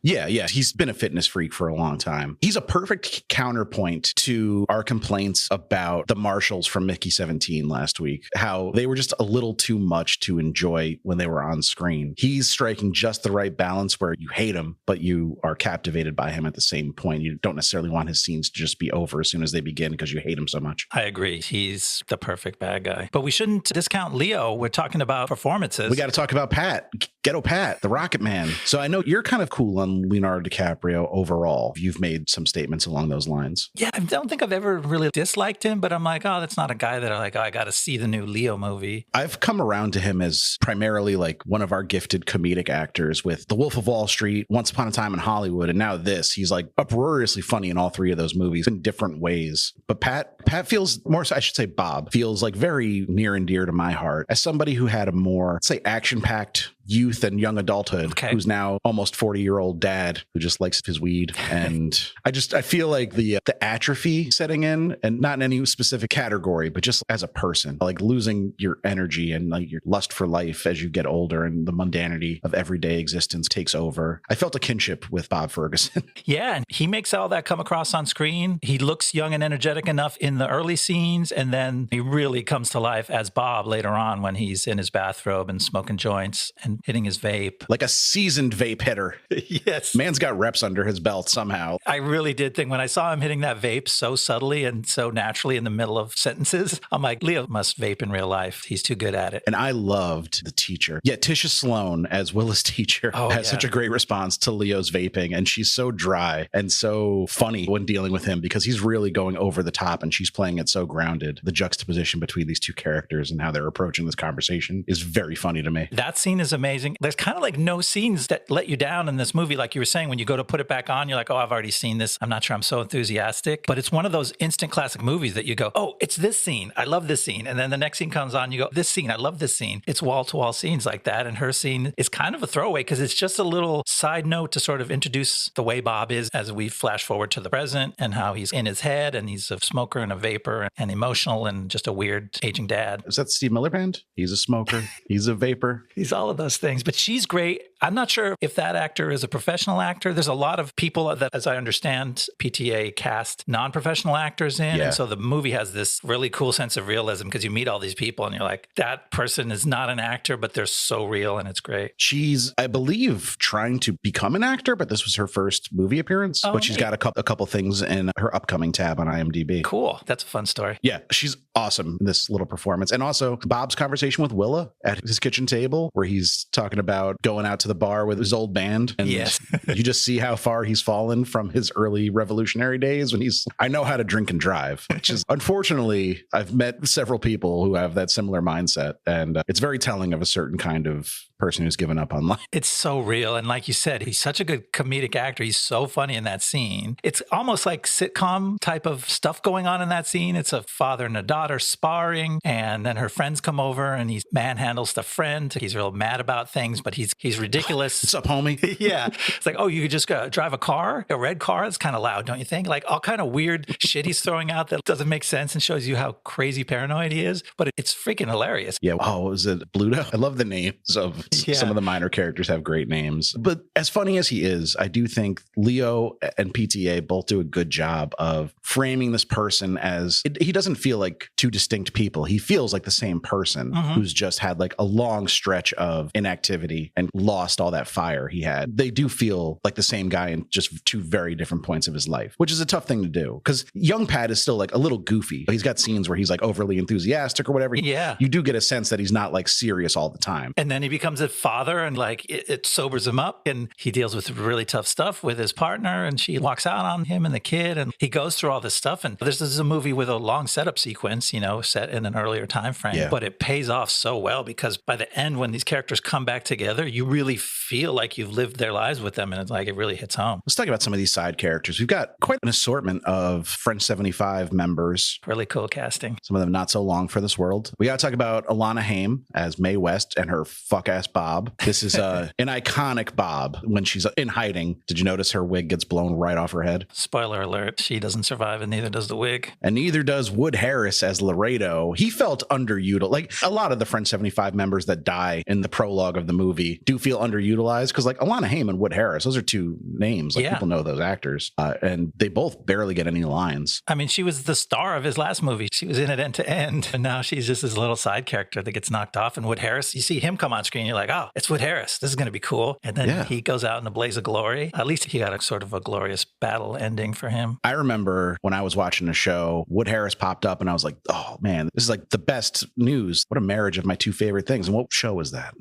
Yeah. He's been a fitness freak for a long time. He's a perfect counterpoint to our complaints about the Marshalls from Mickey 17 last week, how they were just a little too much to enjoy when they were on screen. He's striking just the right balance where you hate him, but you are captivated by him at the same point. You don't necessarily want his scenes to just be over as soon as they begin because you hate him so much. I agree. He's the perfect bad guy. But we shouldn't discount Leo. We're talking about performances. We got to talk about Pat, Ghetto Pat, the Rocket Man. So I know you're kind of cool on Leonardo DiCaprio overall. You've made some statements along those lines. Yeah, I don't think I've ever really disliked him, but I'm like, oh, that's not a guy that I got to see the new Leo movie. I've come around to him as primarily like one of our gifted comedic actors with The Wolf of Wall Street, Once Upon a Time in Hollywood, and now this. He's like uproariously funny in all 3 of those movies in different ways. But Pat feels more, I should say Bob, feels like very near and dear to my heart as somebody who had a more, say, action-packed youth and young adulthood, who's now almost 40-year-old dad who just likes his weed. And I feel like the atrophy setting in, and not in any specific category, but just as a person, like losing your energy and like your lust for life as you get older and the mundanity of everyday existence takes over. I felt a kinship with Bob Ferguson. Yeah, and he makes all that come across on screen. He looks young and energetic enough in the early scenes, and then he really comes to life as Bob later on when he's in his bathrobe and smoking joints and hitting his vape. Like a seasoned vape hitter. Yes. Man's got reps under his belt somehow. I really did think when I saw him hitting that vape so subtly and so naturally in the middle of sentences, I'm like, Leo must vape in real life. He's too good at it. And I loved the teacher. Yeah, Tisha Sloan as Willis' teacher has such a great response to Leo's vaping. And she's so dry and so funny when dealing with him because he's really going over the top and she's playing it so grounded. The juxtaposition between these 2 characters and how they're approaching this conversation is very funny to me. That scene is amazing. There's kind of like no scenes that let you down in this movie. Like you were saying, when you go to put it back on, you're like, oh, I've already seen this. I'm not sure I'm so enthusiastic. But it's one of those instant classic movies that you go, oh, it's this scene. I love this scene. And then the next scene comes on, you go, this scene, I love this scene. It's wall-to-wall scenes like that. And her scene is kind of a throwaway because it's just a little side note to sort of introduce the way Bob is as we flash forward to the present and how he's in his head and he's a smoker and a vapor and emotional and just a weird aging dad. Is that Steve Miller Band? He's a smoker. He's a vapor. He's all of those things. But she's great. I'm not sure if that actor is a professional actor. There's a lot of people that, as I understand, PTA cast non-professional actors in. Yeah. And so the movie has this really cool sense of realism because you meet all these people and you're like, that person is not an actor, but they're so real and it's great. She's, I believe, trying to become an actor, but this was her first movie appearance. Oh, but she's got a couple things in her upcoming tab on IMDb. Cool. That's a fun story. Yeah, she's awesome in this little performance. And also Bob's conversation with Willa at his kitchen table where he's talking about going out to the bar with his old band. And yes. You just see how far he's fallen from his early revolutionary days when I know how to drink and drive, which is unfortunately, I've met several people who have that similar mindset. And it's very telling of a certain kind of person who's given up on life. It's so real. And like you said, he's such a good comedic actor. He's so funny in that scene. It's almost like sitcom type of stuff going on in that scene. It's a father and a daughter sparring, and then her friends come over and he manhandles the friend. He's real mad about things, but he's ridiculous. What's up, homie? Yeah. It's like, oh, you could just go drive a red car? It's kind of loud, don't you think? Like all kind of weird shit he's throwing out that doesn't make sense and shows you how crazy paranoid he is. But it's freaking hilarious. Yeah. Oh, was it Bluto? I love the names of some of the minor characters have great names. But as funny as he is, I do think Leo and PTA both do a good job of framing this person as he doesn't feel like two distinct people. He feels like the same person who's just had like a long stretch of inactivity and lost all that fire he had. They do feel like the same guy in just two very different points of his life, which is a tough thing to do because young Pat is still like a little goofy. He's got scenes where he's like overly enthusiastic or whatever. Yeah. You do get a sense that he's not like serious all the time. And then he becomes a father and like it sobers him up and he deals with really tough stuff with his partner and she walks out on him and the kid and he goes through all this stuff. And this is a movie with a long setup sequence, set in an earlier time frame, but it pays off so well because by the end, when these characters come back together, you really feel like you've lived their lives with them. And it's like, it really hits home. Let's talk about some of these side characters. We've got quite an assortment of French 75 members. Really cool casting. Some of them not so long for this world. We got to talk about Alana Haim as Mae West and her fuck ass Bob. This is an iconic Bob when she's in hiding. Did you notice her wig gets blown right off her head? Spoiler alert. She doesn't survive and neither does the wig. And neither does Wood Harris as Laredo. He felt underutilized. Like a lot of the French 75 members that die in the prologue of the movie do feel underutilized because like Alana Haim and Wood Harris, those are two names. Like people know those actors and they both barely get any lines. I mean, she was the star of his last movie. She was in it end to end. And now she's just this little side character that gets knocked off. And Wood Harris, you see him come on screen. You're like, oh, it's Wood Harris. This is going to be cool. And then he goes out in a blaze of glory. At least he got a sort of a glorious battle ending for him. I remember when I was watching a show, Wood Harris popped up and I was like, oh man, this is like the best news. What a marriage of my two favorite things. And what show was that?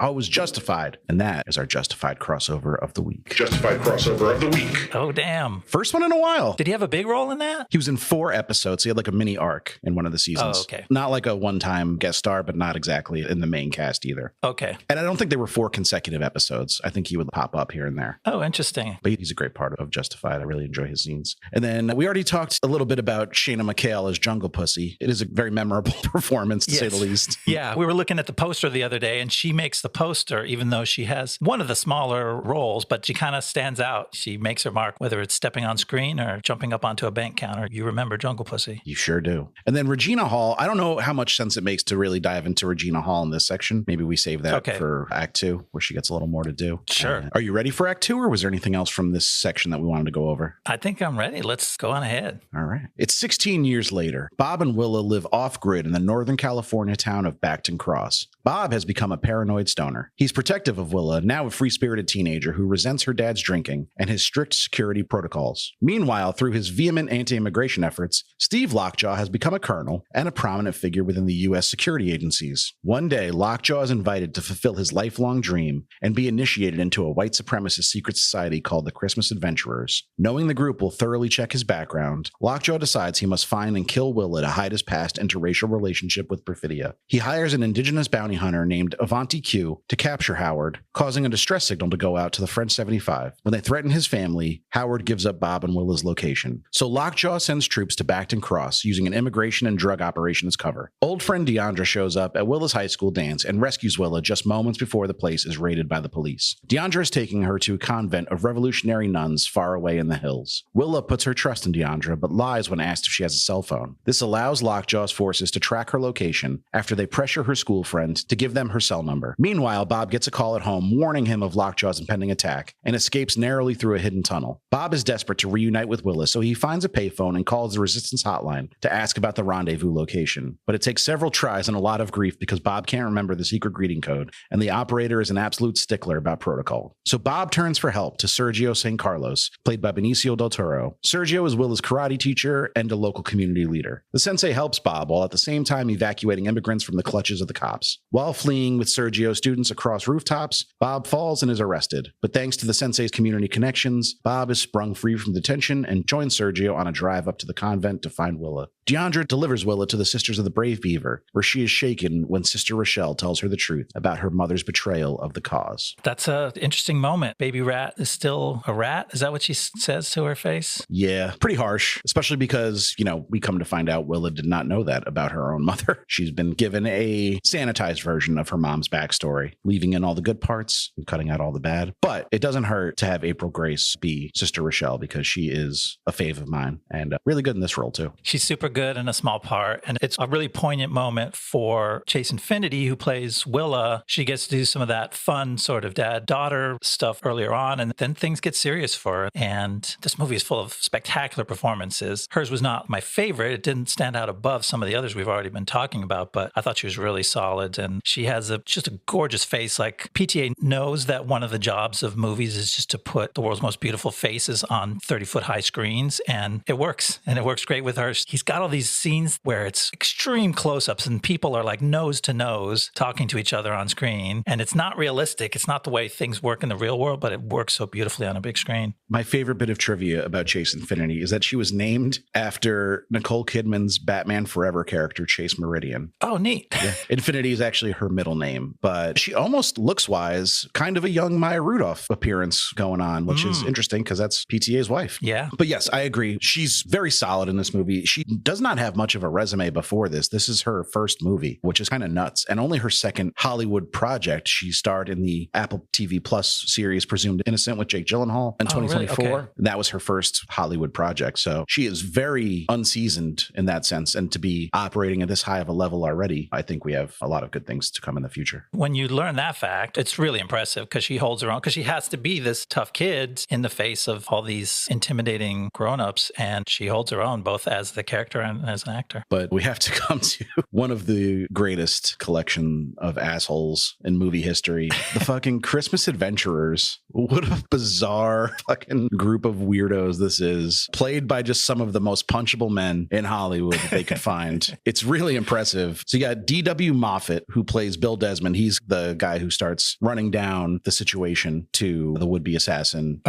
I was Justified. And that is our Justified crossover of the week. Justified crossover of the week. Oh, damn. First one in a while. Did he have a big role in that? He was in 4 episodes. He had like a mini arc in one of the seasons. Oh, okay. Not like a one-time guest star, but not exactly in the main cast either. Okay. And I don't think they were 4 consecutive episodes. I think he would pop up here and there. Oh, interesting. But he's a great part of Justified. I really enjoy his scenes. And then we already talked a little bit about Shayna McHale as Jungle Pussy. It is a very memorable performance, to say the least. Yeah, we were looking at the poster the other day, and she makes the poster, even though she has one of the smaller roles, but she kind of stands out. She makes her mark, whether it's stepping on screen or jumping up onto a bank counter. You remember Jungle Pussy. You sure do. And then Regina Hall, I don't know how much sense it makes to really dive into Regina Hall in this section. Maybe we save that for Act 2, where she gets a little more to do. Sure. Are you ready for Act 2, or was there anything else from this section that we wanted to go over? I think I'm ready. Let's go on ahead. All right. It's 16 years later. Bob and Willa live off-grid in the Northern California town of Backton Cross. Bob has become a paranoid stoner. He's protective of of Willa, now a free-spirited teenager who resents her dad's drinking and his strict security protocols. Meanwhile, through his vehement anti-immigration efforts, Steve Lockjaw has become a colonel and a prominent figure within the U.S. security agencies. One day, Lockjaw is invited to fulfill his lifelong dream and be initiated into a white supremacist secret society called the Christmas Adventurers. Knowing the group will thoroughly check his background, Lockjaw decides he must find and kill Willa to hide his past interracial relationship with Perfidia. He hires an indigenous bounty hunter named Avanti Q to capture Howard, causing a distress signal to go out to the French 75. When they threaten his family, Howard gives up Bob and Willa's location. So Lockjaw sends troops to Bacton Cross, using an immigration and drug operation as cover. Old friend Deandra shows up at Willa's high school dance and rescues Willa just moments before the place is raided by the police. Deandra is taking her to a convent of revolutionary nuns far away in the hills. Willa puts her trust in Deandra, but lies when asked if she has a cell phone. This allows Lockjaw's forces to track her location after they pressure her school friend to give them her cell number. Meanwhile, Bob gets a call at home warning him of Lockjaw's impending attack and escapes narrowly through a hidden tunnel. Bob is desperate to reunite with Willa, so he finds a payphone and calls the resistance hotline to ask about the rendezvous location. But it takes several tries and a lot of grief because Bob can't remember the secret greeting code, and the operator is an absolute stickler about protocol. So Bob turns for help to Sergio St. Carlos, played by Benicio del Toro. Sergio is Willa's karate teacher and a local community leader. The sensei helps Bob while at the same time evacuating immigrants from the clutches of the cops. While fleeing with Sergio students across rooftops, Bob falls and is arrested. But thanks to the sensei's community connections, Bob is sprung free from detention and joins Sergio on a drive up to the convent to find Willa. Deandra delivers Willa to the Sisters of the Brave Beaver, where she is shaken when Sister Rochelle tells her the truth about her mother's betrayal of the cause. That's an interesting moment. Baby rat is still a rat? Is that what she says to her face? Yeah, pretty harsh, especially because, we come to find out Willa did not know that about her own mother. She's been given a sanitized version of her mom's backstory, leaving in all the good parts and cutting out all the bad. But it doesn't hurt to have April Grace be Sister Rochelle because she is a fave of mine and really good in this role too. She's super good in a small part, and it's a really poignant moment for Chase Infiniti, who plays Willa. She gets to do some of that fun sort of dad-daughter stuff earlier on, and then things get serious for her. And this movie is full of spectacular performances. Hers was not my favorite. It didn't stand out above some of the others we've already been talking about, but I thought she was really solid, and she has just a gorgeous face. Like, PTA knows that one of the jobs of movies is just to put the world's most beautiful faces on 30-foot high screens, and it works. And it works great with her. He's got all these scenes where it's extreme close-ups and people are like nose to nose talking to each other on screen, and it's not realistic. It's not the way things work in the real world, but it works so beautifully on a big screen. My favorite bit of trivia about Chase Infiniti is that she was named after Nicole Kidman's Batman Forever character, Chase Meridian. Oh, neat. Yeah. Infiniti is actually her middle name, but she almost looks-wise kind of a young Maya Rudolph appearance going on, which is interesting because that's PTA's wife. Yeah. But yes, I agree. She's very solid in this movie. She does not have much of a resume before this. This is her first movie, which is kind of nuts, and only her second Hollywood project. She starred in the Apple TV Plus series Presumed Innocent with Jake Gyllenhaal in 2024. Really? Okay. That was her first Hollywood project. So she is very unseasoned in that sense, and to be operating at this high of a level already, I think we have a lot of good things to come in the future. When you learn that fact, it's really impressive because she holds her own, because she has to be this tough kid in the face of all these intimidating grown-ups, and she holds her own both as the character and as an actor. But we have to come to one of the greatest collection of assholes in movie history, the fucking Christmas Adventurers. What a bizarre fucking group of weirdos this is, played by just some of the most punchable men in Hollywood that they could find. It's really impressive. So you got D.W. Moffat, who plays Bill Desmond. He's the guy who starts running down the situation to the would-be assassin,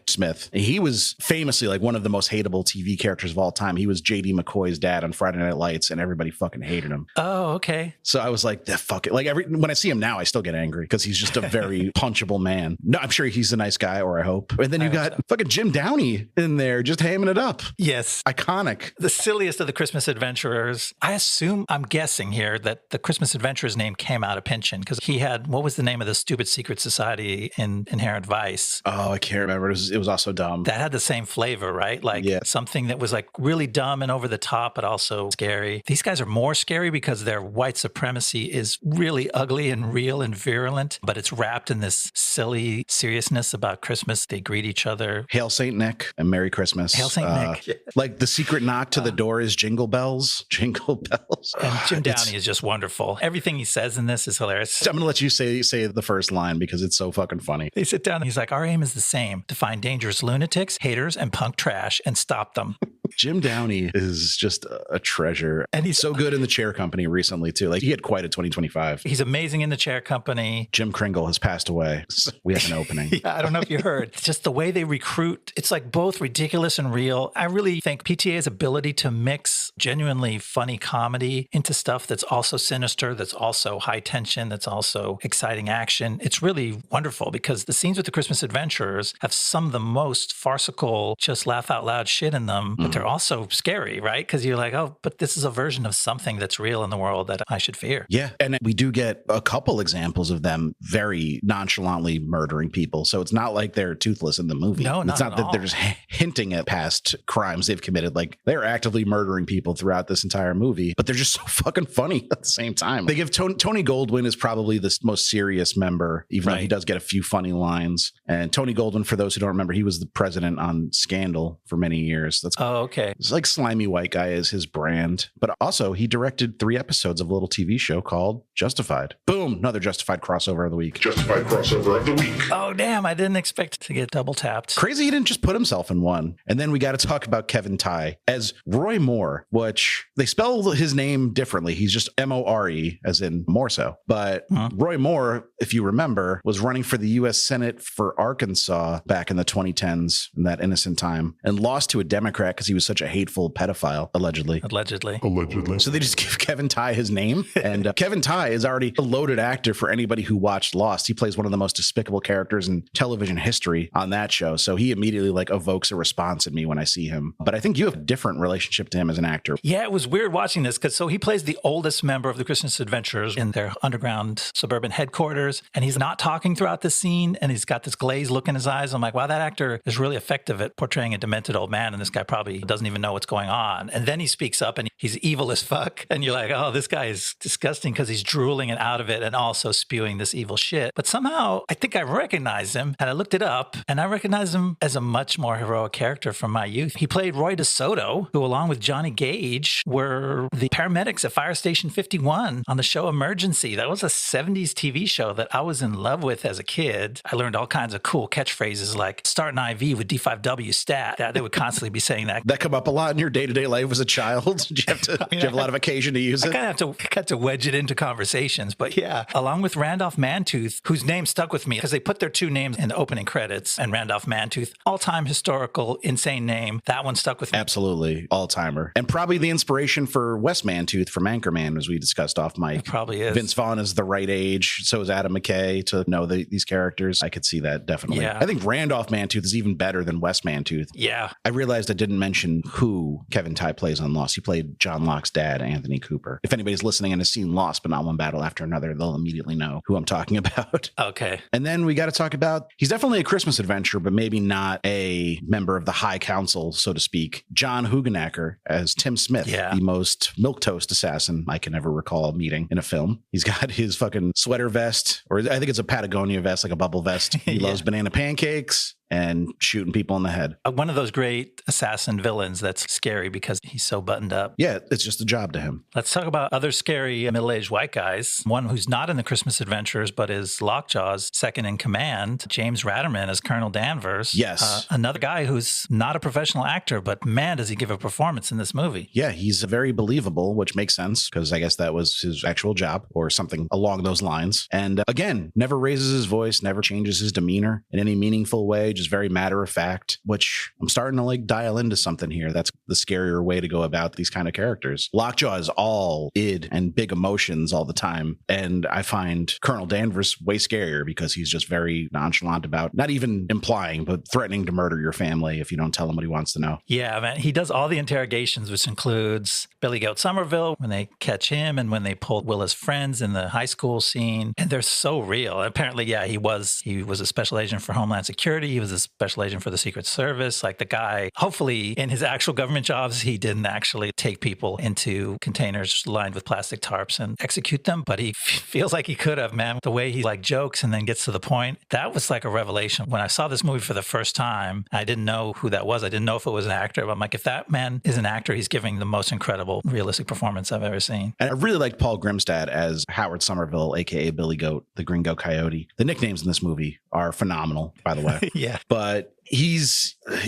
Smith. And he was famously like one of the most hateable TV characters of all time. He was J.D. McCoy's dad on Friday Night Lights, and everybody fucking hated him. Oh, okay. So I was like, fuck it. Like when I see him now, I still get angry because he's just a very punchable man. No, I'm sure he's a nice guy, or I hope. And then you got fucking Jim Downey in there just hamming it up. Yes. Iconic. The silliest of the Christmas Adventurers. I'm guessing here that the Christmas Adventurers name came out of Pynchon because he had, what was the name of the stupid secret society in Inherent Vice? Oh, I can't remember. It was also dumb. That had the same flavor, right? Like something that was like really dumb and over the top, but also scary. These guys are more scary because their white supremacy is really ugly and real and virulent, but it's wrapped in this silly, serious seriousness about Christmas. They greet each other. Hail St. Nick and Merry Christmas. Hail St. Nick. Like the secret knock to the door is jingle bells. Jingle bells. And Jim Downey is just wonderful. Everything he says in this is hilarious. I'm going to let you say the first line because it's so fucking funny. They sit down and he's like, our aim is the same, to find dangerous lunatics, haters, and punk trash and stop them. Jim Downey is just a treasure. And he's so good in The Chair Company recently, too. Like, he had quite a 2025. He's amazing in The Chair Company. Jim Kringle has passed away. So we have an opening. Yeah, I don't know if you heard. It's just the way they recruit. It's like both ridiculous and real. I really think PTA's ability to mix genuinely funny comedy into stuff that's also sinister, that's also high tension, that's also exciting action. It's really wonderful because the scenes with the Christmas Adventurers have some of the most farcical, just laugh out loud shit in them, but they're also scary, right? Because you're like, oh, but this is a version of something that's real in the world that I should fear. Yeah. And we do get a couple examples of them very nonchalantly murdering people. So it's not like they're toothless in the movie. No, it's not that they're just hinting at past crimes they've committed. Like, they're actively murdering people throughout this entire movie, but they're just so fucking funny at the same time. They give Tony Goldwyn is probably the most serious member, even though he does get a few funny lines. And Tony Goldwyn, for those who don't remember, he was the president on Scandal for many years. That's okay. It's like slimy white guy is his brand, but also he directed 3 episodes of a little TV show called Justified. Boom, another Justified crossover of the week. Justified crossover of the week. Oh, damn. I didn't expect to get double tapped. Crazy he didn't just put himself in one. And then we got to talk about Kevin Tighe as Roy Moore, which they spell his name differently. He's just More, as in more so. But Roy Moore, if you remember, was running for the U.S. Senate for Arkansas back in the 2010s in that innocent time and lost to a Democrat because he was such a hateful pedophile, allegedly. So they just give Kevin Tighe his name. And Kevin Tighe is already a loaded actor for anybody who watched Lost. He plays one of the most despicable characters in television history on that show. So he immediately evokes a response in me when I see him. But I think you have a different relationship to him as an actor. Yeah, it was weird watching this because he plays the oldest member of the Christmas Adventurers in their underground suburban headquarters. And he's not talking throughout the scene. And he's got this glazed look in his eyes. I'm like, wow, that actor is really effective at portraying a demented old man. And this guy probably doesn't even know what's going on. And then he speaks up and he's evil as fuck. And you're like, oh, this guy is disgusting because he's drooling it out of it and also spewing this evil shit. But somehow I think I recognized him and I looked it up and I recognized him as a much more heroic character from my youth. He played Roy DeSoto, who along with Johnny Gage were the paramedics at Fire Station 51 on the show Emergency. That was a 70s TV show that I was in love with as a kid. I learned all kinds of cool catchphrases like start an IV with D5W stat. They would constantly be saying that. That come up a lot in your day-to-day life as a child? Did you have a lot of occasion to use it? I kind of had to wedge it into conversations, but yeah. Along with Randolph Mantooth, whose name stuck with me because they put their 2 names in the opening credits, and Randolph Mantooth, all-time historical, insane name. That one stuck with me. Absolutely. All-timer. And probably the inspiration for Wes Mantooth from Anchorman, as we discussed off mic. It probably is. Vince Vaughn is the right age. So is Adam McKay to know these characters. I could see that definitely. Yeah. I think Randolph Mantooth is even better than Wes Mantooth. Yeah. I realized I didn't mention who Kevin Tighe plays on Lost. He played John Locke's dad, Anthony Cooper. If anybody's listening and has seen Lost, but not one battle after another, they'll immediately know who I'm talking about. Okay. And then we got to talk about, he's definitely a Christmas adventure, but maybe not a member of the High Council, so to speak. John Hugenacker as Tim Smith, the most milquetoast assassin I can ever recall meeting in a film. He's got his fucking sweater vest, or I think it's a Patagonia vest, like a bubble vest. He loves banana pancakes and shooting people in the head. One of those great assassin villains that's scary because he's so buttoned up. Yeah, it's just a job to him. Let's talk about other scary middle-aged white guys. One who's not in the Christmas Adventures, but is Lockjaw's second in command, James Ratterman as Colonel Danvers. Yes. Another guy who's not a professional actor, but man, does he give a performance in this movie. Yeah, he's very believable, which makes sense because I guess that was his actual job or something along those lines. And again, never raises his voice, never changes his demeanor in any meaningful way, just very matter of fact, which I'm starting to dial into something here. That's the scarier way to go about these kind of characters. Lockjaw is all id and big emotions all the time. And I find Colonel Danvers way scarier because he's just very nonchalant about not even implying, but threatening to murder your family if you don't tell him what he wants to know. Yeah, man. He does all the interrogations, which includes Billy Goat Somerville when they catch him and when they pull Willa's friends in the high school scene. And they're so real. Apparently, yeah, he was a special agent for Homeland Security. He was a special agent for the Secret Service. Like the guy, hopefully in his actual government jobs, he didn't actually take people into containers lined with plastic tarps and execute them, but he feels like he could have, man. The way he like jokes and then gets to the point, that was like a revelation. When I saw this movie for the first time, I didn't know who that was. I didn't know if it was an actor, but I'm like, if that man is an actor, he's giving the most incredible, realistic performance I've ever seen. And I really liked Paul Grimstad as Howard Somerville, aka Billy Goat, the Gringo Coyote. The nicknames in this movie are phenomenal, by the way. Yeah. But he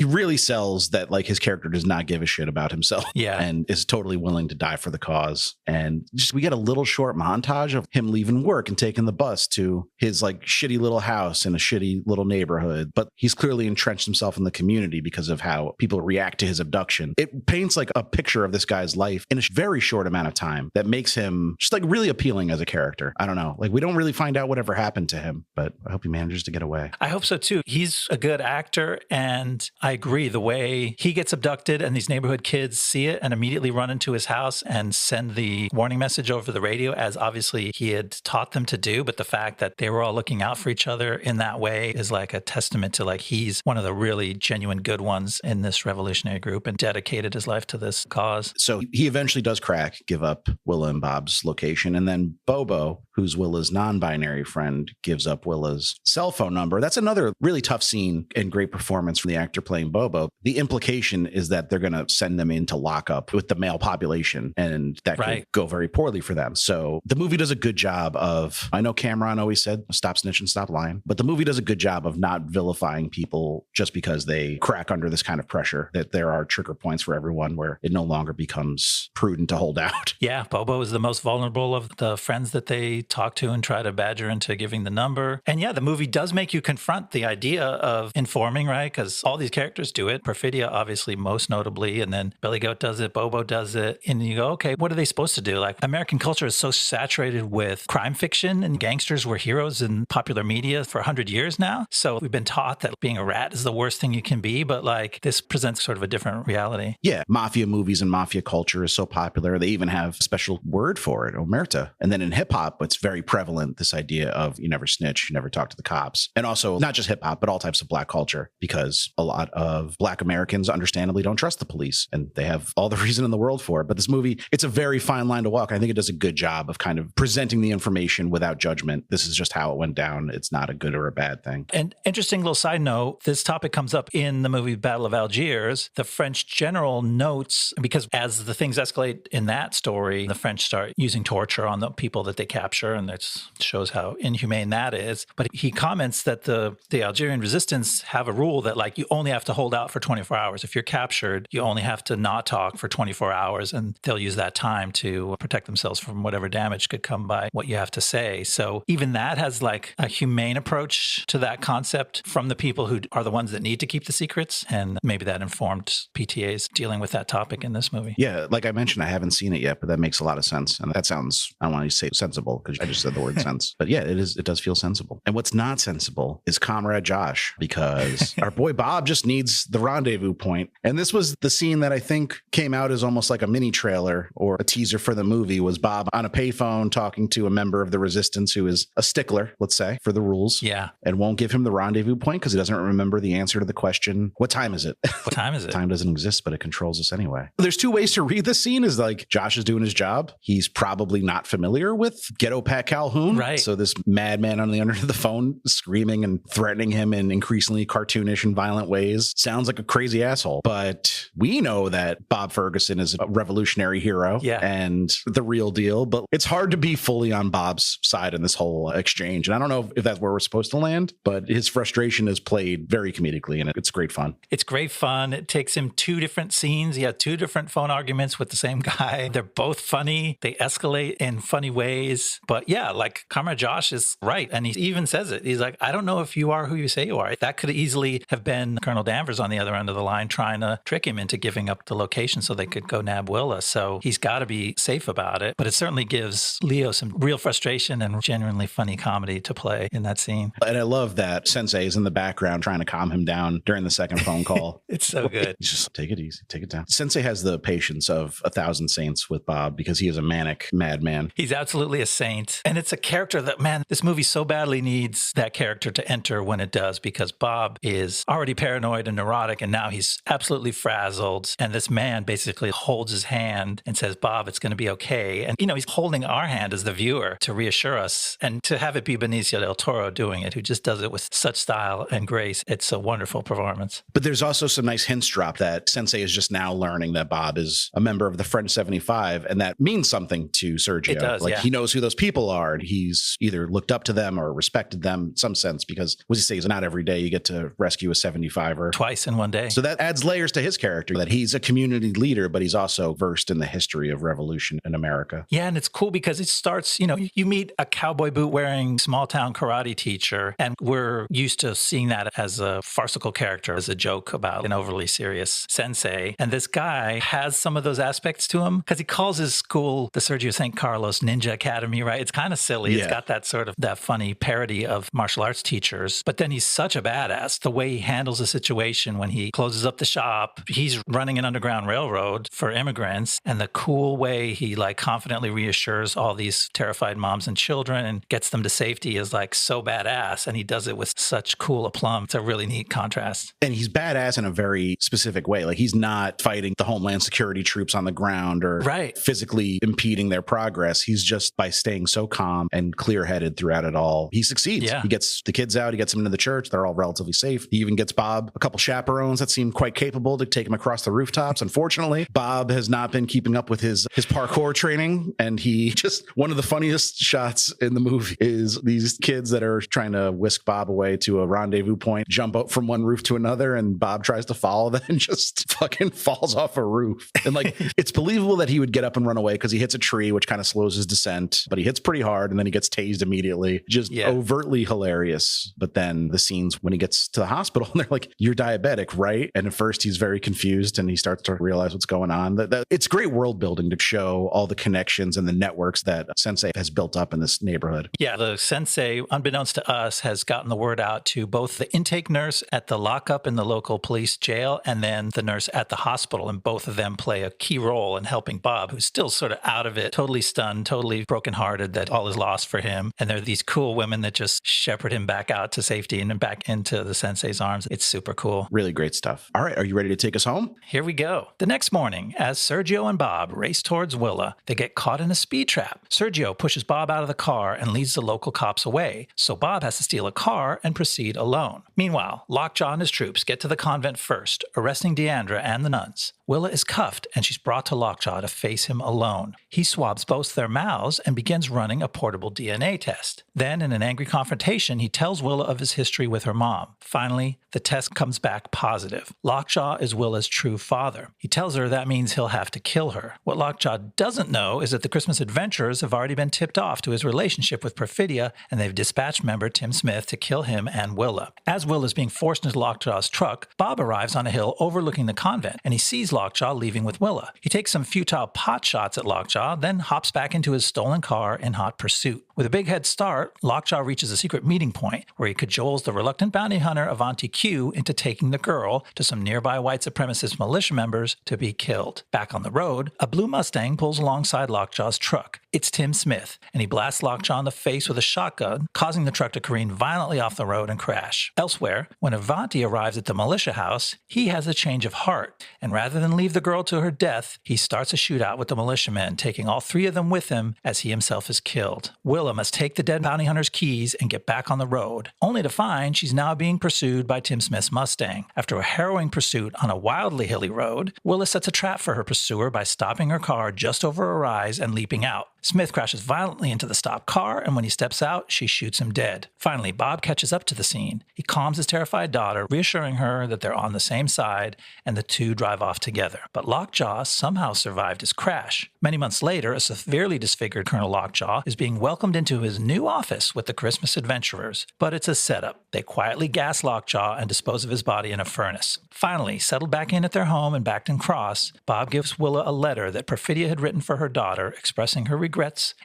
really sells that like his character does not give a shit about himself. Yeah. And is totally willing to die for the cause. And just we get a little short montage of him leaving work and taking the bus to his like shitty little house in a shitty little neighborhood. But he's clearly entrenched himself in the community because of how people react to his abduction. It paints like a picture of this guy's life in a very short amount of time that makes him just like really appealing as a character. I don't know. Like we don't really find out whatever happened to him, but I hope he manages to get away. I hope so too. He's a good actor. And I agree, the way he gets abducted and these neighborhood kids see it and immediately run into his house and send the warning message over the radio, as obviously he had taught them to do. But the fact that they were all looking out for each other in that way is like a testament to like he's one of the really genuine good ones in this revolutionary group and dedicated his life to this cause. So he eventually does crack, give up Willa and Bob's location. And then Bobo, who's Willa's non-binary friend, gives up Willa's cell phone number. That's another really tough scene and great performance from the actor playing Bobo. The implication is that they're going to send them into lockup with the male population, and that could go very poorly for them. So the movie does a good job of, I know Cameron always said, stop snitching, stop lying, but the movie does a good job of not vilifying people just because they crack under this kind of pressure, that there are trigger points for everyone where it no longer becomes prudent to hold out. Yeah, Bobo is the most vulnerable of the friends that they talk to and try to badger into giving the number. And yeah, the movie does make you confront the idea of informing, right? Because all these characters do it. Perfidia, obviously, most notably. And then Billy Goat does it. Bobo does it. And you go, okay, what are they supposed to do? Like, American culture is so saturated with crime fiction, and gangsters were heroes in popular media for 100 years now. So we've been taught that being a rat is the worst thing you can be. But like, this presents sort of a different reality. Yeah. Mafia movies and mafia culture is so popular. They even have a special word for it, omerta. And then in hip hop, it's very prevalent, this idea of you never snitch, you never talk to the cops. And also not just hip hop, but all types of black culture, because a lot of black Americans understandably don't trust the police, and they have all the reason in the world for it. But this movie, it's a very fine line to walk. I think it does a good job of kind of presenting the information without judgment. This is just how it went down. It's not a good or a bad thing. And interesting little side note, this topic comes up in the movie Battle of Algiers. The French general notes, because as the things escalate in that story, the French start using torture on the people that they capture, and that shows how inhumane that is. But he comments that the Algerian resistance have a rule that like you only have to hold out for 24 hours. If you're captured, you only have to not talk for 24 hours, and they'll use that time to protect themselves from whatever damage could come by what you have to say. So even that has like a humane approach to that concept from the people who are the ones that need to keep the secrets. And maybe that informed PTA's dealing with that topic in this movie. Yeah, like I mentioned, I haven't seen it yet, but that makes a lot of sense. And that sounds, I don't want to say sensible because I just said the word sense. But yeah, it does feel sensible. And what's not sensible is Comrade Josh, because our boy Bob just needs the rendezvous point. And this was the scene that I think came out as almost like a mini trailer or a teaser for the movie, was Bob on a payphone talking to a member of the resistance who is a stickler, let's say, for the rules. Yeah. And won't give him the rendezvous point because he doesn't remember the answer to the question, what time is it? What time is it? Time doesn't exist, but it controls us anyway. There's two ways to read this scene. Is like Josh is doing his job. He's probably not familiar with Ghetto Pat Calhoun. Right. So this madman on the other end of the phone screaming and threatening him in increasingly cartoonish and violent ways sounds like a crazy asshole. But we know that Bob Ferguson is a revolutionary hero and the real deal. But it's hard to be fully on Bob's side in this whole exchange. And I don't know if that's where we're supposed to land, but his frustration is played very comedically, and it's great fun. It's great fun. It takes him two different scenes. He had two different phone arguments with the same guy. They're both funny. They escalate in funny ways. But yeah, like Comrade Josh is right. And he even says it. He's like, I don't know if you are who you say you are. That could easily have been Colonel Danvers on the other end of the line trying to trick him into giving up the location so they could go nab Willa. So he's got to be safe about it. But it certainly gives Leo some real frustration and genuinely funny comedy to play in that scene. And I love that Sensei is in the background trying to calm him down during the second phone call. It's so good. Just take it easy, take it down. Sensei has the patience of 1,000 saints with Bob because he is a manic madman. He's absolutely a saint. And it's a character that, man, this movie so badly needs that character to enter when it does, because because Bob is already paranoid and neurotic, and now he's absolutely frazzled. And this man basically holds his hand and says, Bob, it's going to be okay. And, he's holding our hand as the viewer to reassure us, and to have it be Benicio del Toro doing it, who just does it with such style and grace. It's a wonderful performance. But there's also some nice hints dropped that Sensei is just now learning that Bob is a member of the French 75, and that means something to Sergio. It does, he knows who those people are, and he's either looked up to them or respected them in some sense, because what he says, not every day you get to rescue a 75er. Twice in one day. So that adds layers to his character, that he's a community leader, but he's also versed in the history of revolution in America. Yeah, and it's cool because it starts, you meet a cowboy boot wearing small town karate teacher, and we're used to seeing that as a farcical character, as a joke about an overly serious sensei. And this guy has some of those aspects to him, because he calls his school the Sergio St. Carlos Ninja Academy, right? It's kind of silly. Yeah. It's got that sort of that funny parody of martial arts teachers, but then he's such a badass. The way he handles the situation when he closes up the shop, he's running an underground railroad for immigrants, and the cool way he confidently reassures all these terrified moms and children and gets them to safety is so badass. And he does it with such cool aplomb. It's a really neat contrast. And he's badass in a very specific way. He's not fighting the Homeland Security troops on the ground or physically impeding their progress. He's just, by staying so calm and clear-headed throughout it all, he succeeds. Yeah. He gets the kids out, he gets them into the church. They're all relatively safe. He even gets Bob a couple chaperones that seem quite capable to take him across the rooftops. Unfortunately, Bob has not been keeping up with his parkour training, and he just, one of the funniest shots in the movie is these kids that are trying to whisk Bob away to a rendezvous point, jump up from one roof to another, and Bob tries to follow them and just fucking falls off a roof. And it's believable that he would get up and run away because he hits a tree, which kind of slows his descent, but he hits pretty hard and then he gets tased immediately. Just overtly hilarious. But then the scenes when he gets to the hospital and they're like, you're diabetic, right? And at first he's very confused and he starts to realize what's going on. It's great world building to show all the connections and the networks that Sensei has built up in this neighborhood. Yeah, the Sensei, unbeknownst to us, has gotten the word out to both the intake nurse at the lockup in the local police jail and then the nurse at the hospital. And both of them play a key role in helping Bob, who's still sort of out of it, totally stunned, totally brokenhearted that all is lost for him. And there are these cool women that just shepherd him back out to safety and back into the Sensei's arms. It's super cool. Really great stuff. All right, are you ready to take us home? Here we go. The next morning, as Sergio and Bob race towards Willa, they get caught in a speed trap. Sergio pushes Bob out of the car and leads the local cops away, so Bob has to steal a car and proceed alone. Meanwhile, Lockjaw and his troops get to the convent first, arresting Deandra and the nuns. Willa is cuffed and she's brought to Lockjaw to face him alone. He swabs both their mouths and begins running a portable DNA test. Then, in an angry confrontation, he tells Willa of his history with her mom. Finally, the test comes back positive. Lockjaw is Willa's true father. He tells her that means he'll have to kill her. What Lockjaw doesn't know is that the Christmas adventurers have already been tipped off to his relationship with Perfidia, and they've dispatched member Tim Smith to kill him and Willa. As Willa is being forced into Lockjaw's truck, Bob arrives on a hill overlooking the convent, and he sees Lockjaw leaving with Willa. He takes some futile pot shots at Lockjaw, then hops back into his stolen car in hot pursuit. With a big head start, Lockjaw reaches a secret meeting point where he cajoles the reluctant bounty hunter Avanti Q into taking the girl to some nearby white supremacist militia members to be killed. Back on the road, a blue Mustang pulls alongside Lockjaw's truck. It's Tim Smith, and he blasts Lockjaw in the face with a shotgun, causing the truck to careen violently off the road and crash. Elsewhere, when Avanti arrives at the militia house, he has a change of heart, and rather than leave the girl to her death, he starts a shootout with the militiamen, taking all three of them with him as he himself is killed. Willa must take the dead bounty hunter's keys and get back on the road, only to find she's now being pursued by Tim Smith's Mustang. After a harrowing pursuit on a wildly hilly road, Willa sets a trap for her pursuer by stopping her car just over a rise and leaping out. Smith crashes violently into the stopped car, and when he steps out, she shoots him dead. Finally, Bob catches up to the scene. He calms his terrified daughter, reassuring her that they're on the same side, and the two drive off together. But Lockjaw somehow survived his crash. Many months later, a severely disfigured Colonel Lockjaw is being welcomed into his new office with the Christmas adventurers. But it's a setup. They quietly gas Lockjaw and dispose of his body in a furnace. Finally, settled back in at their home in Bacton Cross, Bob gives Willa a letter that Perfidia had written for her daughter, expressing her regrets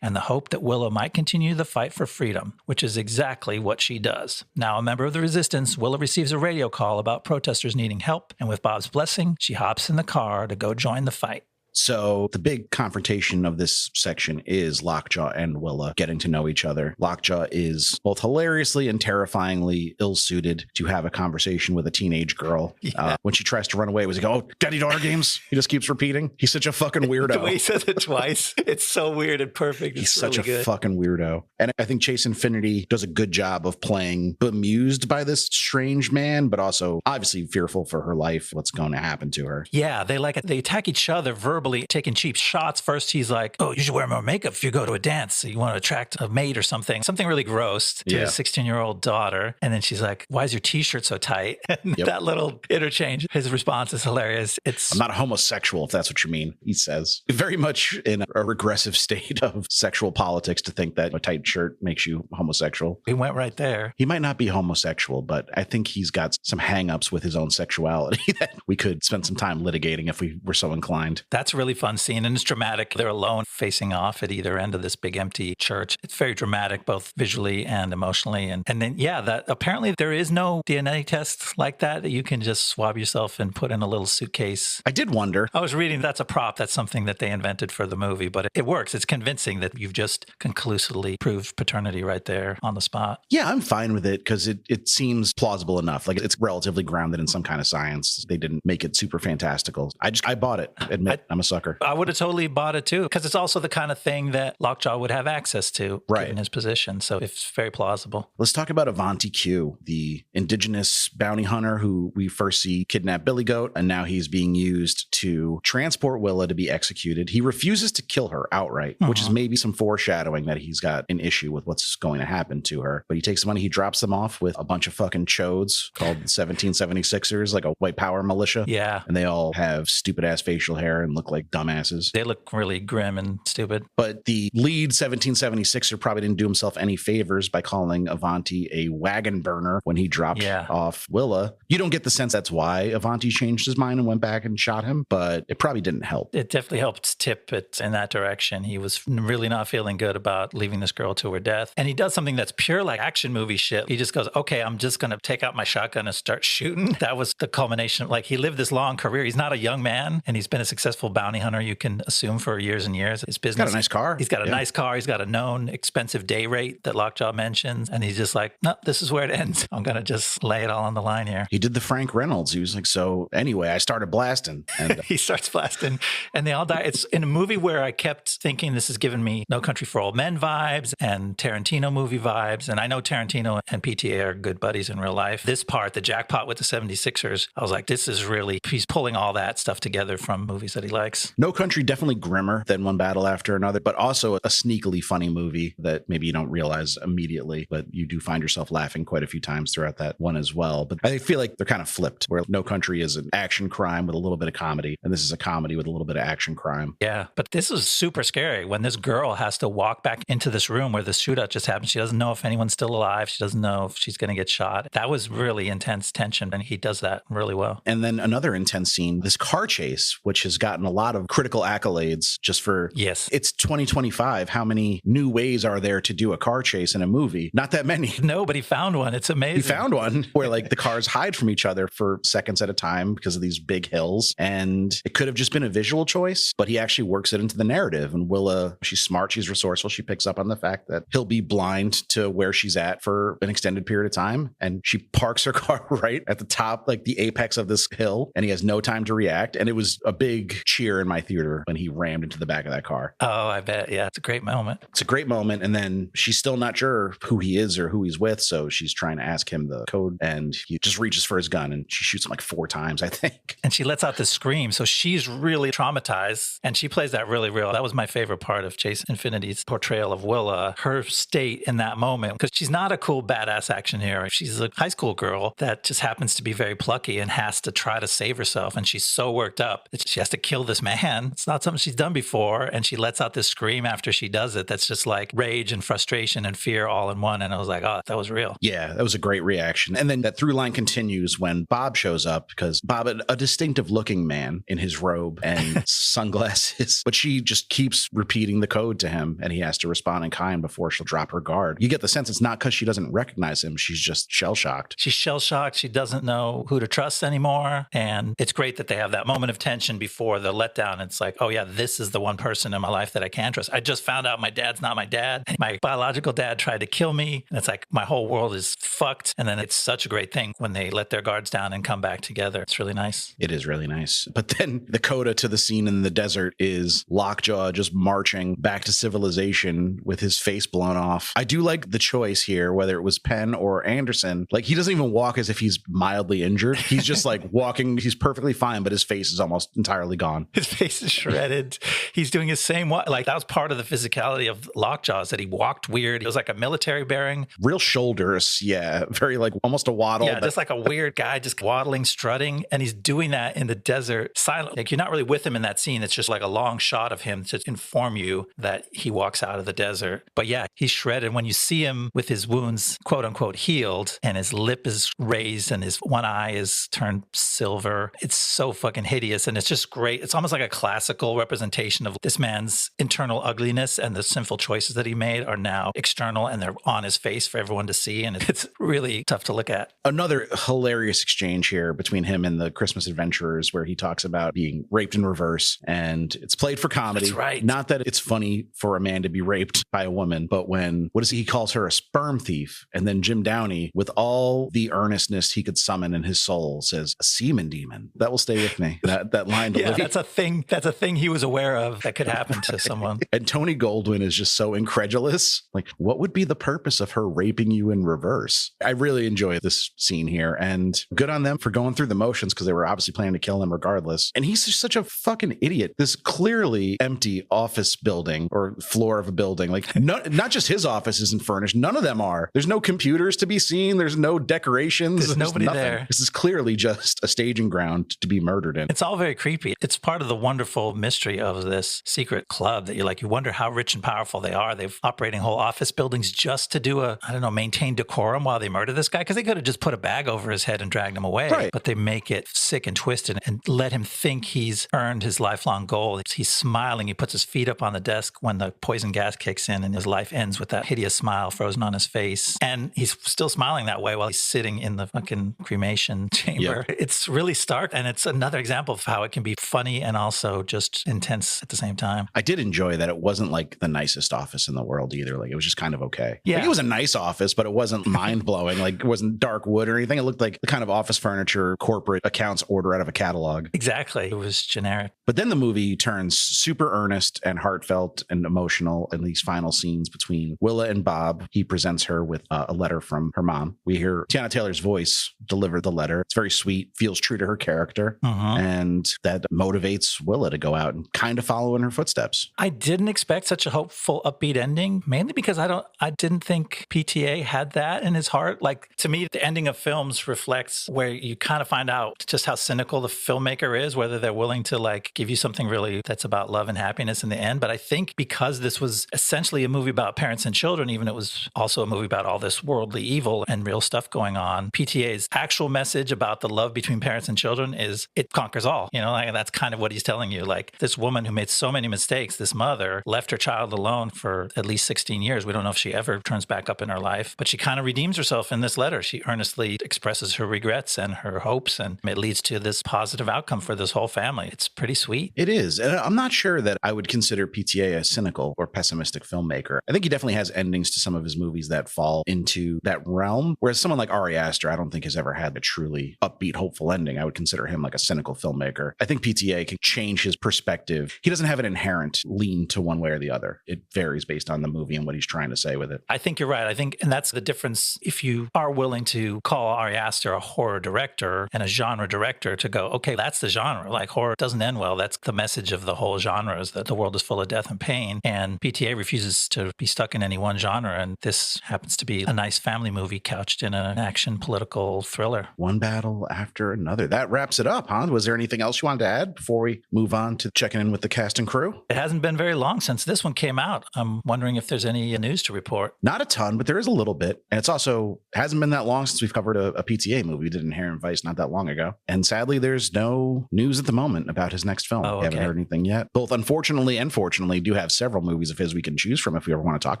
and the hope that Willa might continue the fight for freedom, which is exactly what she does. Now a member of the resistance, Willa receives a radio call about protesters needing help, and with Bob's blessing, she hops in the car to go join the fight. So the big confrontation of this section is Lockjaw and Willa getting to know each other. Lockjaw is both hilariously and terrifyingly ill-suited to have a conversation with a teenage girl. Yeah. When she tries to run away, was like, oh, daddy-daughter games? He just keeps repeating. He's such a fucking weirdo. The way he says it twice, it's so weird and perfect. It's He's such really a good. fucking weirdo. And I think Chase Infiniti does a good job of playing bemused by this strange man, but also obviously fearful for her life, what's going to happen to her. Yeah, they attack each other verbally, taking cheap shots. First, he's like, oh, you should wear more makeup if you go to a dance. You want to attract a maid or something really gross to his 16-year-old daughter. And then she's like, why is your t-shirt so tight? And that little interchange, his response is hilarious. I'm not a homosexual, if that's what you mean, he says. Very much in a regressive state of sexual politics to think that a tight shirt makes you homosexual. He went right there. He might not be homosexual, but I think he's got some hang-ups with his own sexuality that we could spend some time litigating if we were so inclined. That's a really fun scene, and it's dramatic. They're alone facing off at either end of this big empty church. It's very dramatic, both visually and emotionally. And then, that apparently there is no DNA test like that you can just swab yourself and put in a little suitcase. I did wonder. I was reading that's a prop. That's something that they invented for the movie, but it works. It's convincing that you've just conclusively proved paternity right there on the spot. Yeah, I'm fine with it because it seems plausible enough. Like it's relatively grounded in some kind of science. They didn't make it super fantastical. I bought it. Admit, I'm a sucker. I would have totally bought it too, because it's also the kind of thing that Lockjaw would have access to in his position. So it's very plausible. Let's talk about Avanti Q, the indigenous bounty hunter who we first see kidnap Billy Goat, and now he's being used to transport Willa to be executed. He refuses to kill her outright, which is maybe some foreshadowing that he's got an issue with what's going to happen to her. But he takes the money, he drops them off with a bunch of fucking chodes called 1776ers, like a white power militia. Yeah. And they all have stupid ass facial hair and look like dumbasses. They look really grim and stupid. But the lead 1776er probably didn't do himself any favors by calling Avanti a wagon burner when he dropped off Willa. You don't get the sense that's why Avanti changed his mind and went back and shot him, but it probably didn't help. It definitely helped tip it in that direction. He was really not feeling good about leaving this girl to her death. And he does something that's pure like action movie shit. He just goes, okay, I'm just going to take out my shotgun and start shooting. That was the culmination of, like, he lived this long career. He's not a young man, and he's been a successful bounty hunter, you can assume, for years and years. His business. He's got a nice car. He's got a nice car. He's got a known expensive day rate that Lockjaw mentions. And he's just like, no, this is where it ends. I'm going to just lay it all on the line here. He did the Frank Reynolds. He was like, so anyway, I started blasting. And he starts blasting and they all die. It's in a movie where I kept thinking this is giving me No Country for Old Men vibes and Tarantino movie vibes. And I know Tarantino and PTA are good buddies in real life. This part, the jackpot with the 76ers, I was like, this is really, he's pulling all that stuff together from movies that he likes. No Country, definitely grimmer than One Battle After Another, but also a sneakily funny movie that maybe you don't realize immediately, but you do find yourself laughing quite a few times throughout that one as well. But I feel like they're kind of flipped, where No Country is an action crime with a little bit of comedy, and this is a comedy with a little bit of action crime. Yeah, but this is super scary when this girl has to walk back into this room where the shootout just happened. She doesn't know if anyone's still alive. She doesn't know if she's going to get shot. That was really intense tension, and he does that really well. And then another intense scene, this car chase, which has gotten a lot of critical accolades just for, it's 2025. How many new ways are there to do a car chase in a movie? Not that many. No, but he found one. It's amazing. He found one where like the cars hide from each other for seconds at a time because of these big hills. And it could have just been a visual choice, but he actually works it into the narrative. And Willa, she's smart, she's resourceful. She picks up on the fact that he'll be blind to where she's at for an extended period of time. And she parks her car right at the top, like the apex of this hill. And he has no time to react. And it was a big cheer in my theater when he rammed into the back of that car. Oh, I bet. Yeah, it's a great moment. It's a great moment. And then she's still not sure who he is or who he's with. So she's trying to ask him the code and he just reaches for his gun and she shoots him like 4 times, I think. And she lets out this scream. So she's really traumatized and she plays that really real. That was my favorite part of Chase Infiniti's portrayal of Willa, her state in that moment, because she's not a cool badass action hero. She's a high school girl that just happens to be very plucky and has to try to save herself. And she's so worked up that she has to kill this man. It's not something she's done before. And she lets out this scream after she does it. That's just like rage and frustration and fear all in one. And I was like, oh, that was real. Yeah, that was a great reaction. And then that through line continues when Bob shows up, because Bob, a distinctive looking man in his robe and sunglasses, but she just keeps repeating the code to him and he has to respond in kind before she'll drop her guard. You get the sense it's not because she doesn't recognize him. She's just shell-shocked. She's shell-shocked. She doesn't know who to trust anymore. And it's great that they have that moment of tension before the letdown. It's like, oh yeah, this is the one person in my life that I can trust. I just found out my dad's not my dad. My biological dad tried to kill me. And it's like my whole world is fucked. And then it's such a great thing when they let their guards down and come back together. It's really nice. It is really nice. But then the coda to the scene in the desert is Lockjaw just marching back to civilization with his face blown off. I do like the choice here, whether it was Penn or Anderson. Like, he doesn't even walk as if he's mildly injured. He's just like walking. He's perfectly fine, but his face is almost entirely gone. His face is shredded. He's doing his same walk. Like, that was part of the physicality of Lockjaw, is that he walked weird. It was like a military bearing. Real shoulders. Yeah. Very like almost a waddle. Yeah, just like a weird guy just waddling, strutting. And he's doing that in the desert silent. Like, you're not really with him in that scene. It's just like a long shot of him to inform you that he walks out of the desert. But yeah, he's shredded. When you see him with his wounds, quote unquote, healed, and his lip is raised and his one eye is turned silver, it's so fucking hideous. And it's just great. It's almost like a classical representation of this man's internal ugliness, and the sinful choices that he made are now external and they're on his face for everyone to see. And it's really tough to look at. Another hilarious exchange here between him and the Christmas Adventurers, where he talks about being raped in reverse, and it's played for comedy. That's right. Not that it's funny for a man to be raped by a woman, but when, what is he calls her, a sperm thief. And then Jim Downey, with all the earnestness he could summon in his soul, says, a semen demon. That will stay with me. That line. Yeah, that's a thing. That's a thing he was aware of that could happen to someone. And Tony Goldwyn is just so incredulous. Like, what would be the purpose of her raping you in reverse? I really enjoy this scene here, and good on them for going through the motions, because they were obviously planning to kill him regardless. And he's just such a fucking idiot. This clearly empty office building or floor of a building, like not just his office isn't furnished. None of them are. There's no computers to be seen. There's no decorations. There's nobody nothing there. This is clearly just a staging ground to be murdered in. It's all very creepy. It's part of the wonderful mystery of this secret club that you wonder how rich and powerful they are. They've operating whole office buildings just to do maintain decorum while they murder this guy, because they could have just put a bag over his head and dragged him away. Right. But they make it sick and twisted and let him think he's earned his lifelong goal. He's smiling. He puts his feet up on the desk when the poison gas kicks in, and his life ends with that hideous smile frozen on his face. And he's still smiling that way while he's sitting in the fucking cremation chamber. Yep. It's really stark, and it's another example of how it can be funny and also just intense at the same time. I did enjoy that it wasn't like the nicest office in the world either. Like, it was just kind of okay. Yeah. Like, it was a nice office, but it wasn't mind blowing. Like, it wasn't dark wood or anything. It looked like the kind of office furniture corporate accounts order out of a catalog. Exactly. It was generic. But then the movie turns super earnest and heartfelt and emotional in these final scenes between Willa and Bob. He presents her with a letter from her mom. We hear Teyana Taylor's voice deliver the letter. It's very sweet, feels true to her character. And that motivates Willa to go out and kind of follow in her footsteps. I didn't expect such a hopeful, upbeat ending, mainly because I didn't think PTA had that in his heart. Like, to me, the ending of films reflects where you kind of find out just how cynical the filmmaker is, whether they're willing to like give you something really that's about love and happiness in the end. But I think because this was essentially a movie about parents and children, even it was also a movie about all this worldly evil and real stuff going on, PTA's actual message about the love between parents and children is it conquers all. You know, like, that's kind of what he's telling you. Like, this woman who made so many mistakes, this mother, left her child alone for at least 16 years. We don't know if she ever turns back up in her life, but she kind of redeems herself in this letter. She earnestly expresses her regrets and her hopes, and it leads to this positive outcome for this whole family. It's pretty sweet. It is. And I'm not sure that I would consider PTA a cynical or pessimistic filmmaker. I think he definitely has endings to some of his movies that fall into that realm. Whereas someone like Ari Aster, I don't think has ever had a truly upbeat, hopeful ending. I would consider him like a cynical filmmaker. I think PTA can change his perspective. He doesn't have an inherent lean to one way or the other. It varies based on the movie and what he's trying to say with it. I think you're right. I think, and that's the difference. If you are willing to call Ari Aster a horror director and a genre director, to go, okay, that's the genre. Like, horror doesn't end well. That's the message of the whole genre, is that the world is full of death and pain. And PTA refuses to be stuck in any one genre. And this happens to be a nice family movie couched in an action political thriller. One battle after another. That wraps it up, huh? Was there anything else you wanted to add before we move on to checking in with the cast and crew? It hasn't been very long since this one came out. I'm wondering if there's any news to report. Not a ton, but there is a little bit. And it's also hasn't been that long since we've covered a PTA movie. We did Inherent Vice not that long ago. And sadly, there's no news at the moment about his next film. We haven't heard anything yet. Both unfortunately and fortunately do have several movies of his we can choose from if we ever want to talk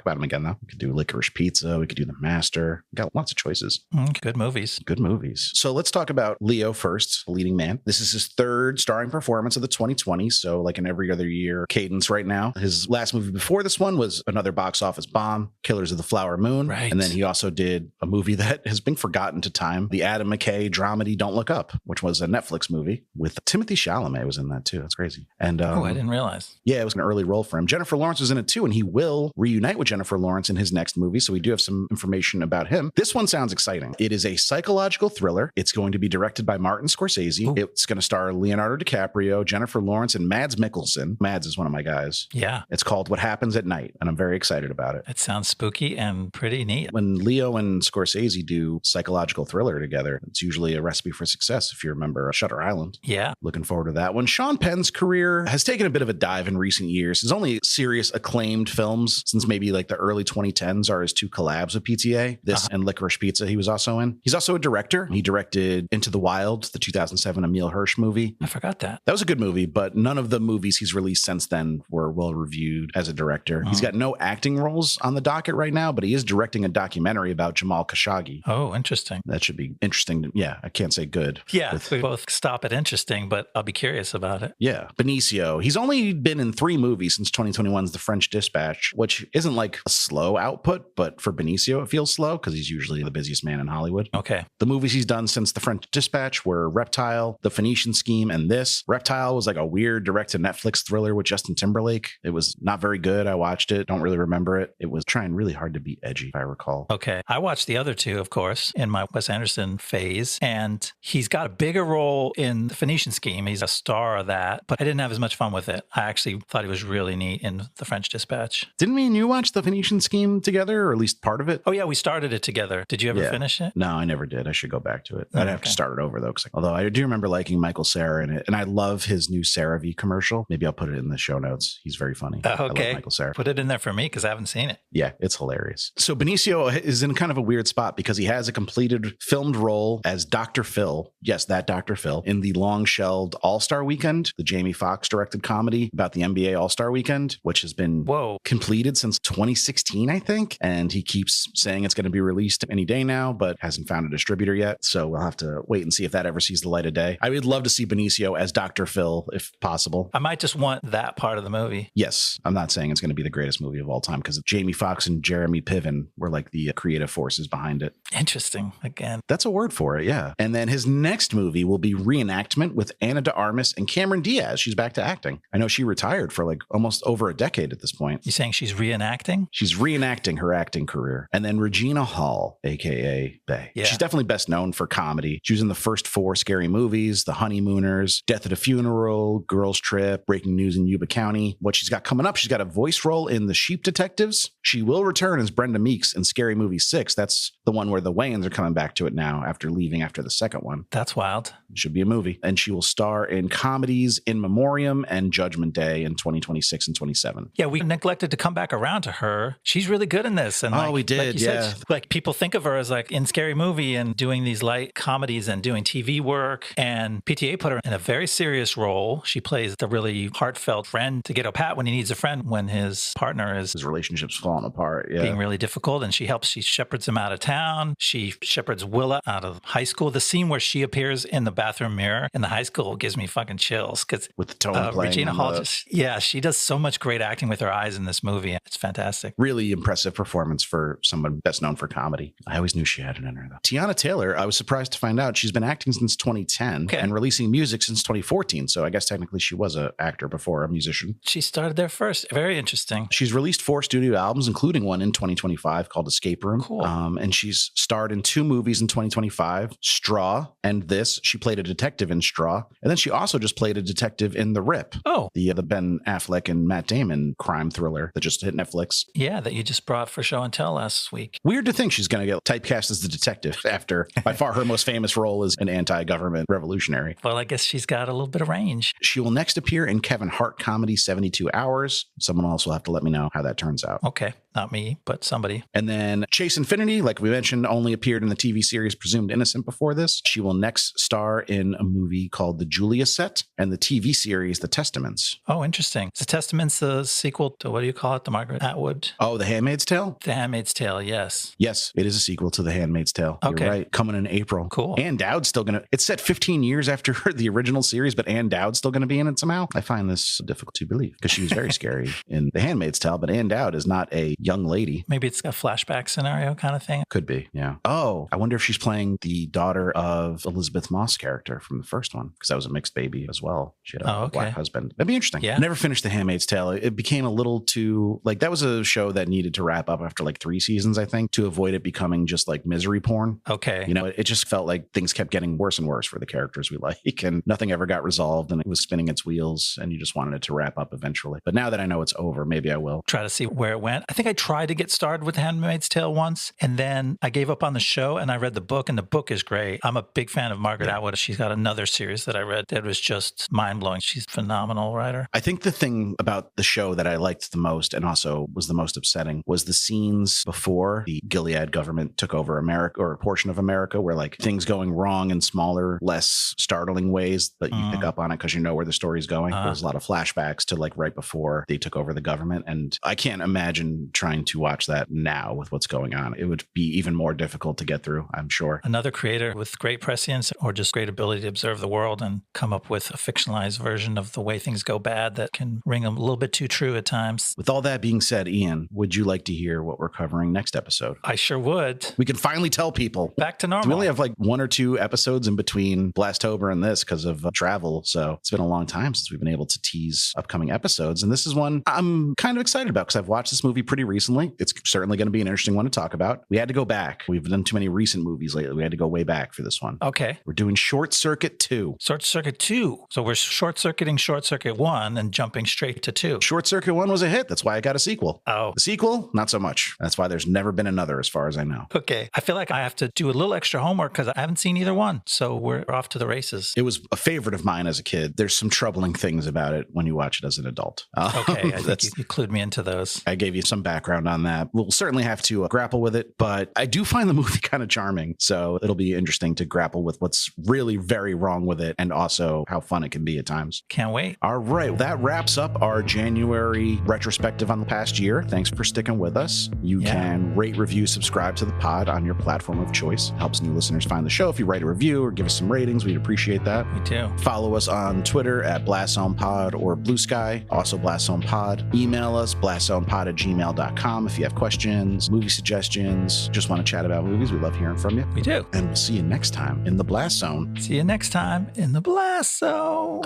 about him again, though. We could do Licorice Pizza. We could do The Master. We got lots of choices. Good movies. Good movies. So let's talk about Leo first, leading man. This is his third starring performance performance of the 2020s. So like in every other year cadence right now. His last movie before this one was another box office bomb, Killers of the Flower Moon. Right. And then he also did a movie that has been forgotten to time, the Adam McKay dramedy Don't Look Up, which was a Netflix movie with Timothy Chalamet was in that too. That's crazy. And I didn't realize. Yeah, it was an early role for him. Jennifer Lawrence was in it too, and he will reunite with Jennifer Lawrence in his next movie. So we do have some information about him. This one sounds exciting. It is a psychological thriller. It's going to be directed by Martin Scorsese. Ooh. It's going to star Leonardo DiCaprio, Jennifer Lawrence, and Mads Mikkelsen. Mads is one of my guys. Yeah. It's called What Happens at Night, and I'm very excited about it. It sounds spooky and pretty neat. When Leo and Scorsese do psychological thriller together, it's usually a recipe for success, if you remember Shutter Island. Yeah. Looking forward to that one. Sean Penn's career has taken a bit of a dive in recent years. His only serious acclaimed films since maybe like the early 2010s are his two collabs with PTA, this and Licorice Pizza he was also in. He's also a director. He directed Into the Wild, the 2007 Emile Hirsch movie. I forgot that. That was a good movie, but none of the movies he's released since then were well reviewed as a director. He's got no acting roles on the docket right now, but he is directing a documentary about Jamal Khashoggi. Oh, interesting. That should be interesting. Yeah, I can't say good. Yeah, we both stop at interesting, but I'll be curious about it. Yeah. Benicio. He's only been in 3 movies since 2021's The French Dispatch, which isn't like a slow output, but for Benicio, it feels slow because he's usually the busiest man in Hollywood. Okay. The movies he's done since The French Dispatch were Reptile, The Phoenician Scheme, and this. Reptile was like a weird direct-to-Netflix thriller with Justin Timberlake. It was not very good. I watched it. Don't really remember it. It was trying really hard to be edgy, if I recall. Okay. I watched the other 2, of course, in my Wes Anderson phase, and he's got a bigger role in The Phoenician Scheme. He's a star of that, but I didn't have as much fun with it. I actually thought he was really neat in The French Dispatch. Didn't me and you watch The Phoenician Scheme together, or at least part of it? Oh, yeah, we started it together. Did you ever finish it? No, I never did. I should go back to it. I'd have to start it over, though. Although I do remember liking Michael Cera in it, and I love his new CeraVe commercial. Maybe I'll put it in the show notes. He's very funny. Okay. I love Michael Cera. Put it in there for me because I haven't seen it. Yeah, it's hilarious. So Benicio is in kind of a weird spot because he has a completed filmed role as Dr. Phil. Yes, that Dr. Phil in the long-shelved All-Star Weekend, the Jamie Foxx directed comedy about the NBA All-Star Weekend, which has been completed since 2016, I think. And he keeps saying it's going to be released any day now, but hasn't found a distributor yet. So we'll have to wait and see if that ever sees the light of day. I would love to see Benicio as Dr. Phil, if possible. I might just want that part of the movie. Yes. I'm not saying it's going to be the greatest movie of all time because Jamie Foxx and Jeremy Piven were like the creative forces behind it. Interesting. Again. That's a word for it. Yeah. And then his next movie will be Reenactment with Ana de Armas and Cameron Diaz. She's back to acting. I know she retired for like almost over a decade at this point. You saying she's reenacting? She's reenacting her acting career. And then Regina Hall, aka Bay. Yeah. She's definitely best known for comedy. She was in the first 4 Scary Movies, The Honeymooners, Death at a Funeral, Girls Trip, Breaking News in Yuba County. What she's got coming up, she's got a voice role in The Sheep Detectives. She will return as Brenda Meeks in Scary Movie 6. That's the one where the Wayans are coming back to it now after leaving after the second one. That's wild. It should be a movie. And she will star in comedies In Memoriam and Judgment Day in 2026 and 27. Yeah, we neglected to come back around to her. She's really good in this. And we did, like said, like people think of her as like in Scary Movie and doing these light comedies and doing TV work. And PTA put her in a very serious role. She plays the really heartfelt friend to get a pat when he needs a friend when his partner is... His relationship's falling apart, being really difficult. And she shepherds him out of town. She shepherds Willa out of high school. The scene where she appears in the bathroom mirror in the high school gives me fucking chills. Because with the tone playing Regina Hall she does so much great acting with her eyes in this movie. It's fantastic. Really impressive performance for someone best known for comedy. I always knew she had it in her, though. Teyana Taylor, I was surprised to find out she's been acting since 2010 and releasing music since 2014. So I guess technically she was an actor before a musician. She started there first. Very interesting. She's released 4 studio albums, including one in 2025 called Escape Room. Cool. And she's starred in 2 movies in 2025, Straw and this. She played a detective in Straw. And then she also just played a detective in The Rip. Oh. The Ben Affleck and Matt Damon crime thriller that just hit Netflix. Yeah, that you just brought for show and tell last week. Weird to think she's going to get typecast as the detective after by far her most famous role is an anti-government revolutionary. Well, I guess she's got a little bit of range. She will next appear in Kevin Hart comedy 72 Hours. Someone else will have to let me know how that turns out. Okay. Not me, but somebody. And then Chase Infiniti, like we mentioned, only appeared in the TV series Presumed Innocent before this. She will next star in a movie called The Julia Set and the TV series The Testaments. Oh, interesting. Is The Testaments the sequel to, what do you call it, the Margaret Atwood? Oh, The Handmaid's Tale? The Handmaid's Tale, yes. Yes, it is a sequel to The Handmaid's Tale. Okay. You're right. Coming in April. Cool. Ann Dowd's still going to, it's set 15 years after the original series, but Ann Dowd's still going to be in it somehow. I find this difficult to believe because she was very scary in The Handmaid's Tale, but Ann Dowd is not a young lady. Maybe it's a flashback scenario kind of thing. Could be, yeah. Oh, I wonder if she's playing the daughter of Elizabeth Moss character from the first one, because that was a mixed baby as well. She had a black husband. That'd be interesting. Yeah. Never finished The Handmaid's Tale. It became a little too, like, that was a show that needed to wrap up after like 3 seasons, I think, to avoid it becoming just like misery porn. Okay. You know, it just felt like things kept getting worse and worse for the characters we like, and nothing ever got resolved, and it was spinning its wheels, and you just wanted it to wrap up eventually. But now that I know it's over, maybe I will try to see where it went. I think I tried to get started with Handmaid's Tale once, and then I gave up on the show, and I read the book, and the book is great. I'm a big fan of Margaret Atwood. She's got another series that I read that was just mind-blowing. She's a phenomenal writer. I think the thing about the show that I liked the most, and also was the most upsetting, was the scenes before the Gilead government took over America, or a portion of America, where like things going wrong in smaller, less startling ways, but you pick up on it because you know where the story's going. There's a lot of flashbacks to like right before they took over the government, and I can't imagine trying to watch that now with what's going on. It would be even more difficult to get through, I'm sure. Another creator with great prescience or just great ability to observe the world and come up with a fictionalized version of the way things go bad that can ring a little bit too true at times. With all that being said, Ian, would you like to hear what we're covering next episode? I sure would. We can finally tell people. Back to normal. We only have like 1 or 2 episodes in between Blastober and this because of travel. So it's been a long time since we've been able to tease upcoming episodes. And this is one I'm kind of excited about because I've watched this movie pretty recently. It's certainly going to be an interesting one to talk about. We had to go back. We've done too many recent movies lately. We had to go way back for this one. Okay. We're doing Short Circuit 2. Short Circuit 2. So we're short-circuiting Short Circuit 1 and jumping straight to 2. Short Circuit 1 was a hit. That's why I got a sequel. Oh. The sequel, not so much. That's why there's never been another as far as I know. Okay. I feel like I have to do a little extra homework because I haven't seen either one. So we're off to the races. It was a favorite of mine as a kid. There's some troubling things about it when you watch it as an adult. Okay. I think you clued me into those. I gave you some background on that. We'll certainly have to grapple with it, but I do find the movie kind of charming. So it'll be interesting to grapple with what's really very wrong with it and also how fun it can be at times. Can't wait. All right. That wraps up our January retrospective on the past year. Thanks for sticking with us. You can rate, review, subscribe to the pod on your platform of choice. Helps new listeners find the show. If you write a review or give us some ratings, we'd appreciate that. Me too. Follow us on Twitter at BlastZonePod or Blue Sky, also BlastZonePod. Email us, blastzonepod@gmail.com if you have questions, movie suggestions, just want to chat about movies. We love hearing from you. We do. And we'll see you next time in the Blast Zone. See you next time in the Blast Zone.